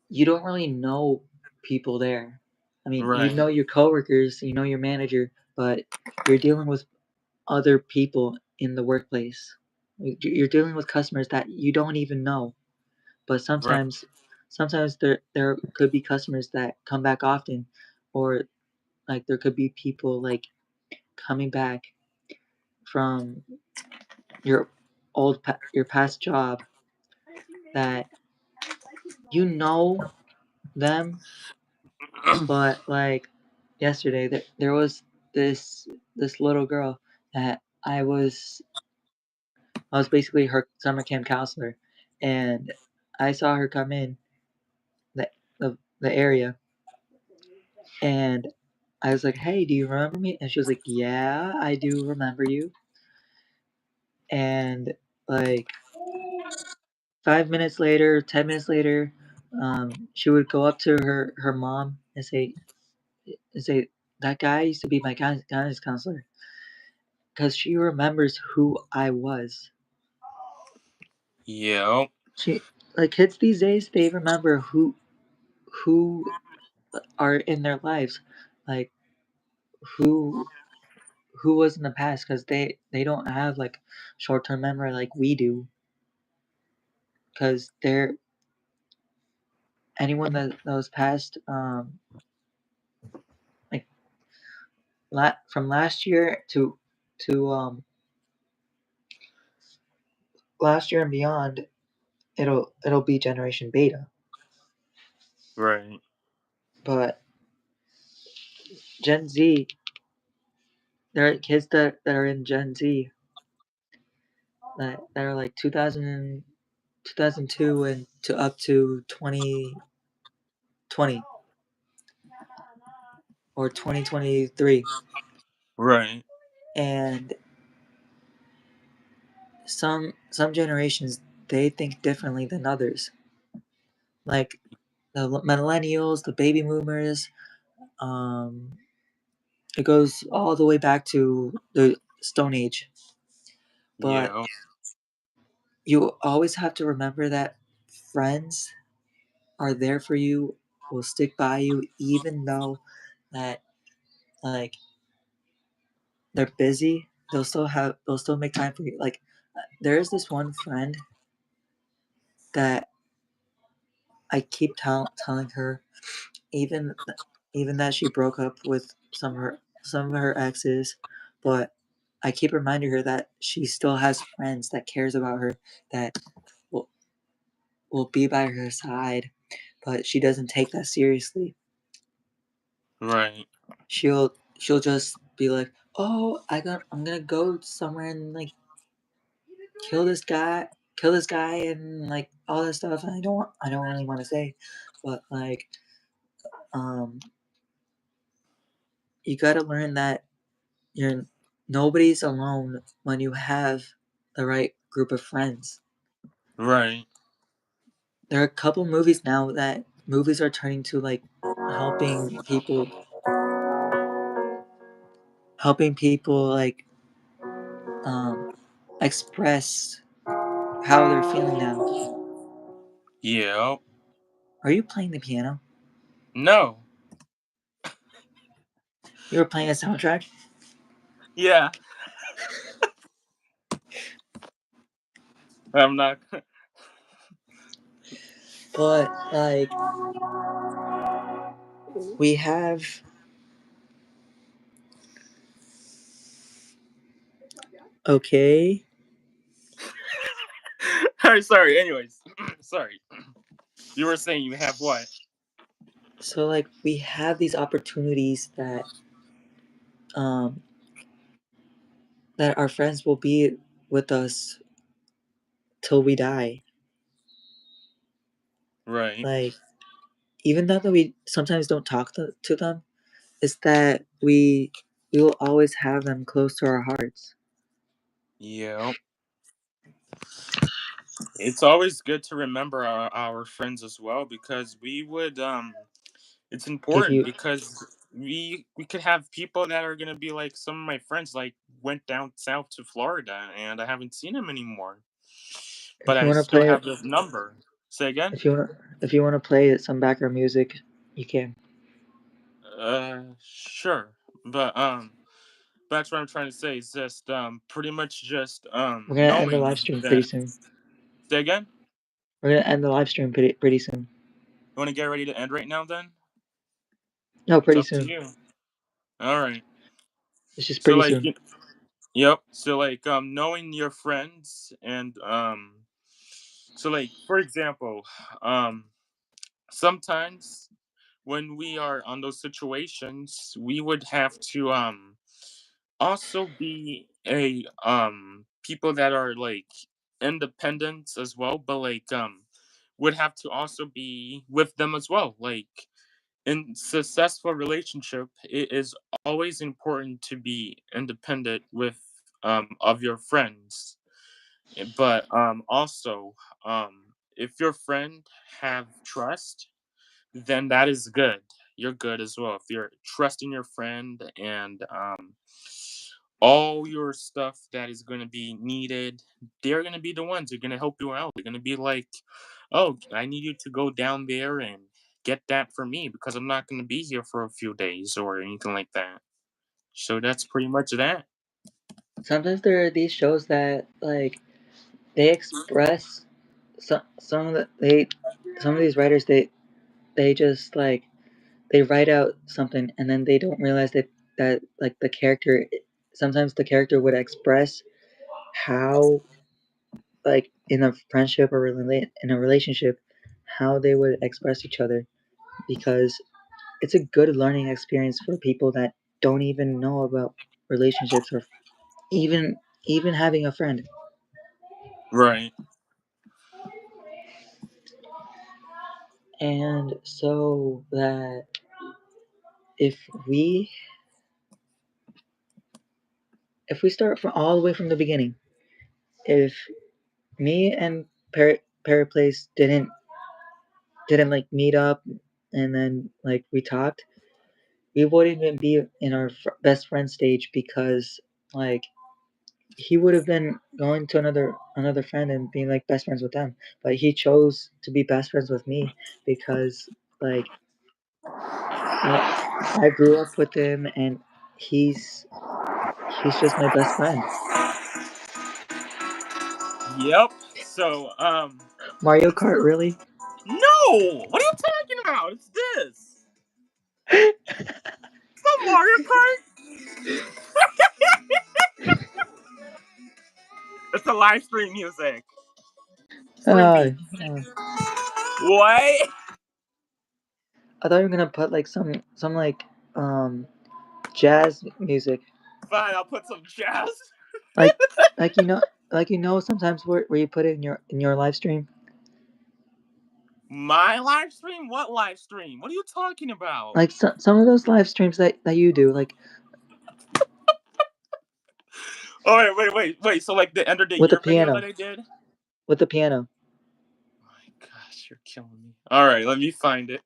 you don't really know people there. I mean, you Right, know your coworkers, you know your manager, but you're dealing with other people in the workplace. You're dealing with customers that you don't even know. But right, sometimes there could be customers that come back often, or like there could be people like coming back from your your past job, that you know them, but like yesterday there was this little girl that I was basically her summer camp counselor, and I saw her come in the the area, and I was like, "Hey, do you remember me?" And she was like, "Yeah, I do remember you." And like 5 minutes later, 10 minutes later, she would go up to her mom and say, "That guy used to be my guidance counselor," because she remembers who I was. yeah, She like kids these days, they remember who are in their lives, like who who was in the past, because they don't have like short term memory like we do, because they're anyone that was past like from last year to last year and beyond, it'll be generation beta. right, But Gen Z, there are kids that are in Gen Z that are like 2002 and to up to 2020 or 2023, right, and some generations, they think differently than others, like the millennials, the baby boomers. um it goes all the way back to the Stone Age. But yeah, you always have to remember that friends are there for you, will stick by you, even though that like they're busy. They'll still make time for you. Like, there is this one friend that I keep telling her, even even that she broke up with some of her exes, but I keep reminding her that she still has friends that cares about her, that will will be by her side, but she doesn't take that seriously. right, She'll she'll just be like, "Oh, I'm gonna go somewhere and like kill this guy, and like all this stuff." And I don't really want to say, but like, um, you got to learn that you're nobody's alone when you have the right group of friends. Right. There are a couple movies now that movies are turning to like helping people like express how they're feeling now. Yeah. Are you playing the piano? No. You were playing a soundtrack? Yeah. I'm not. But like we have okay. Sorry. Anyways, sorry. You were saying you have what? So like we have these opportunities um that our friends will be with us till we die. Right. Like even though that we sometimes don't talk to them, is that we will always have them close to our hearts. Yeah. It's always good to remember our friends as well because we would it's Give important you because we could have people that are gonna be like some of my friends like went down south to Florida and I haven't seen him anymore. But if you I want to still play have his number. Say again? if you want to play some background music, you can. Sure. But that's what I'm trying to say is just pretty much just We're gonna end the live knowing stream pretty that. soon. Say again? We're gonna end the live stream pretty soon. You wanna get ready to end right now then? No, It's pretty up to soon. you. Alright. It's just So pretty like soon. yep. So like knowing your friends and so like for example, um sometimes when we are on those situations, we would have to also be a people that are like independent as well, but like would have to also be with them as well. Like in successful relationship, it is always important to be independent with of your friends. But also if your friend have trust, then that is good. You're good as well. If you're trusting your friend and all your stuff that is going to be needed, they're going to be the ones who are going to help you out. They're going to be like, oh, I need you to go down there and get that for me because I'm not going to be here for a few days or anything like that. So that's pretty much that. Sometimes there are these shows that like they express some of some of these writers they just like they write out something and then they don't realize that like the character sometimes the character would express how like in a friendship or in a relationship how they would express each other because it's a good learning experience for people that don't even know about relationships or even having a friend. Right. And so that if we start from all the way from the beginning, if me and Periplace didn't like meet up and then like we talked, we wouldn't even be in our best friend stage because like he would have been going to another friend and being like best friends with them, but he chose to be best friends with me because like I I grew up with him and he's just my best friend. Yep. So Mario Kart, really? no. What are you talking about? It's this. It's not Mario Kart. It's a live stream music. Stream uh, beat. What? I thought you were gonna put like some like jazz music. Fine, I'll put some jazz. Like sometimes where you put it in your live stream. My live stream? What live stream? What are you talking about? Like some of those live streams that you do, like. Oh wait. So like the end of the With the year video piano. that I did? With the piano. Oh my gosh, you're killing me. Alright, let me find it.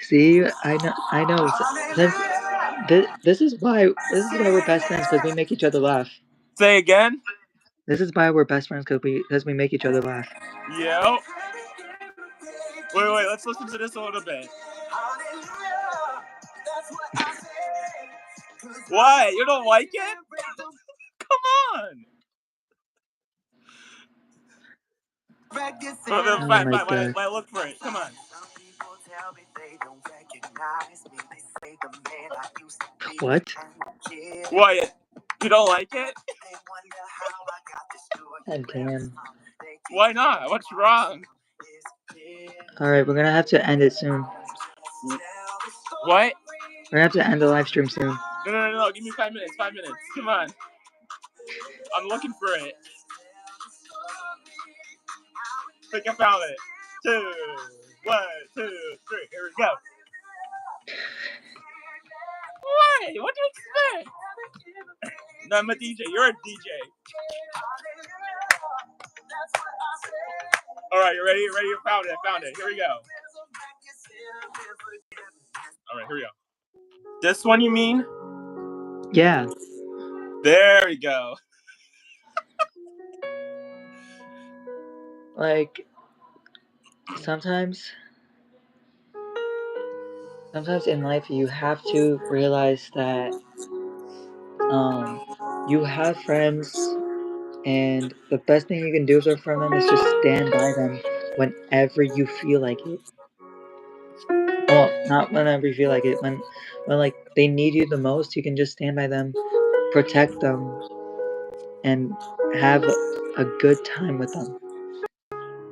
See, I know. Since this is why we're best friends, because we make each other laugh. Say again? This is why we're best friends, because we make each other laugh. Yep. Wait, let's listen to this a little bit. What? You don't like it? Come on. Oh Fine. my God. Why look for it? Come on. What? What? You don't like it? God damn. Why not? What's wrong? Alright, we're gonna have to end it soon. What? We're gonna have to end the live stream soon. No. Give me 5 minutes. Come on. I'm looking for it. I think I found it. 1, 2, 3. Here we go. What? What do you expect? No, I'm a DJ. You're a DJ. Alright, you ready? I found it. Here we go. Alright, here we go. This one you mean? Yeah. There we go. Like, sometimes in life you have to realize that you have friends, and the best thing you can do for them is just stand by them whenever you feel like it. Well, not whenever you feel like it. When like they need you the most, you can just stand by them, protect them, and have a good time with them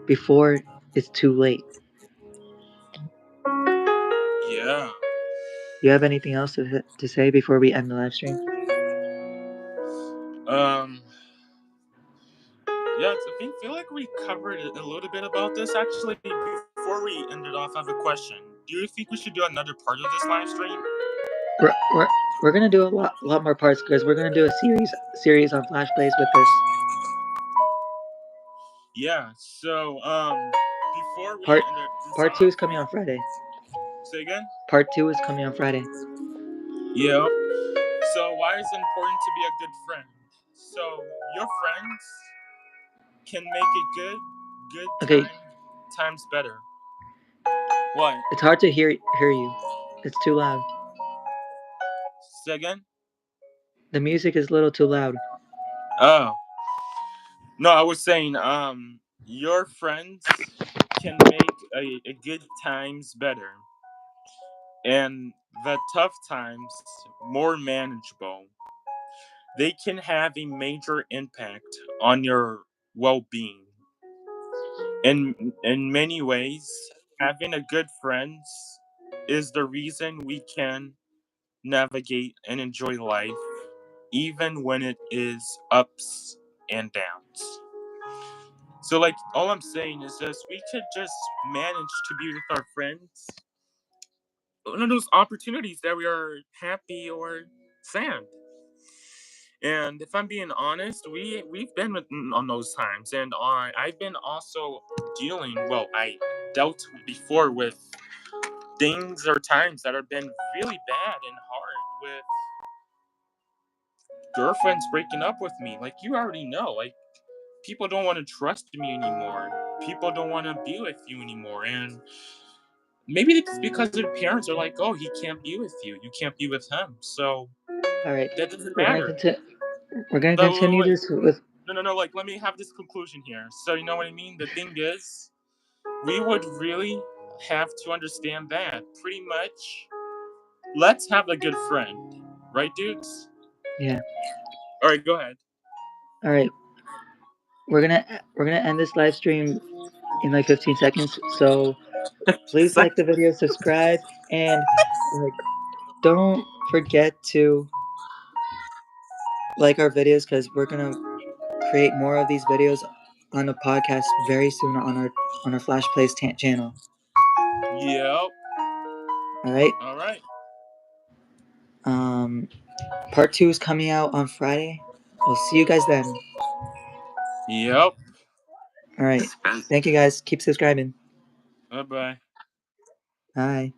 before it's too late. Yeah. You have anything else to say before we end the live stream? Yeah, I feel like we covered a little bit about this. Actually, before we end it off, I have a question. Do you think we should do another part of this live stream? We're gonna do a lot more parts, because we're gonna do a series on Flash Plays with this. Yeah. So before we part 2 is coming on Friday. Say again? Part 2 is coming on Friday. Yeah. So why is it important to be a good friend? So your friends can make it good times better. What? It's hard to hear you. It's too loud. Say again? The music is a little too loud. Oh. No, I was saying, your friends can make a good times better, and the tough times more manageable. They can have a major impact on your well-being. In many ways, having a good friends is the reason we can navigate and enjoy life, even when it is ups and downs. So, like, all I'm saying is just we could just manage to be with our friends. One of those opportunities that we are happy or sad. And if I'm being honest, we've been on those times, and I've been also dealing. Well, I dealt before with things or times that have been really bad and hard, with girlfriends breaking up with me. Like, you already know, like, people don't want to trust me anymore. People don't want to be with you anymore, and maybe it's because their parents are like, "Oh, he can't be with you. You can't be with him." So, all right, that doesn't matter. We're gonna continue this with. No. Like, let me have this conclusion here. So, you know what I mean? The thing is, we would really have to understand that pretty much. Let's have a good friend, right, dudes? Yeah. All right, go ahead. All right. We're gonna end this live stream in like 15 seconds. So Please like the video, subscribe, and like, don't forget to like our videos because we're gonna create more of these videos on the podcast very soon on our Flash Plays channel. Yep. All right. All right. Part 2 is coming out on Friday. We'll see you guys then. Yep. All right. Thank you guys. Keep subscribing. Bye-bye. Bye.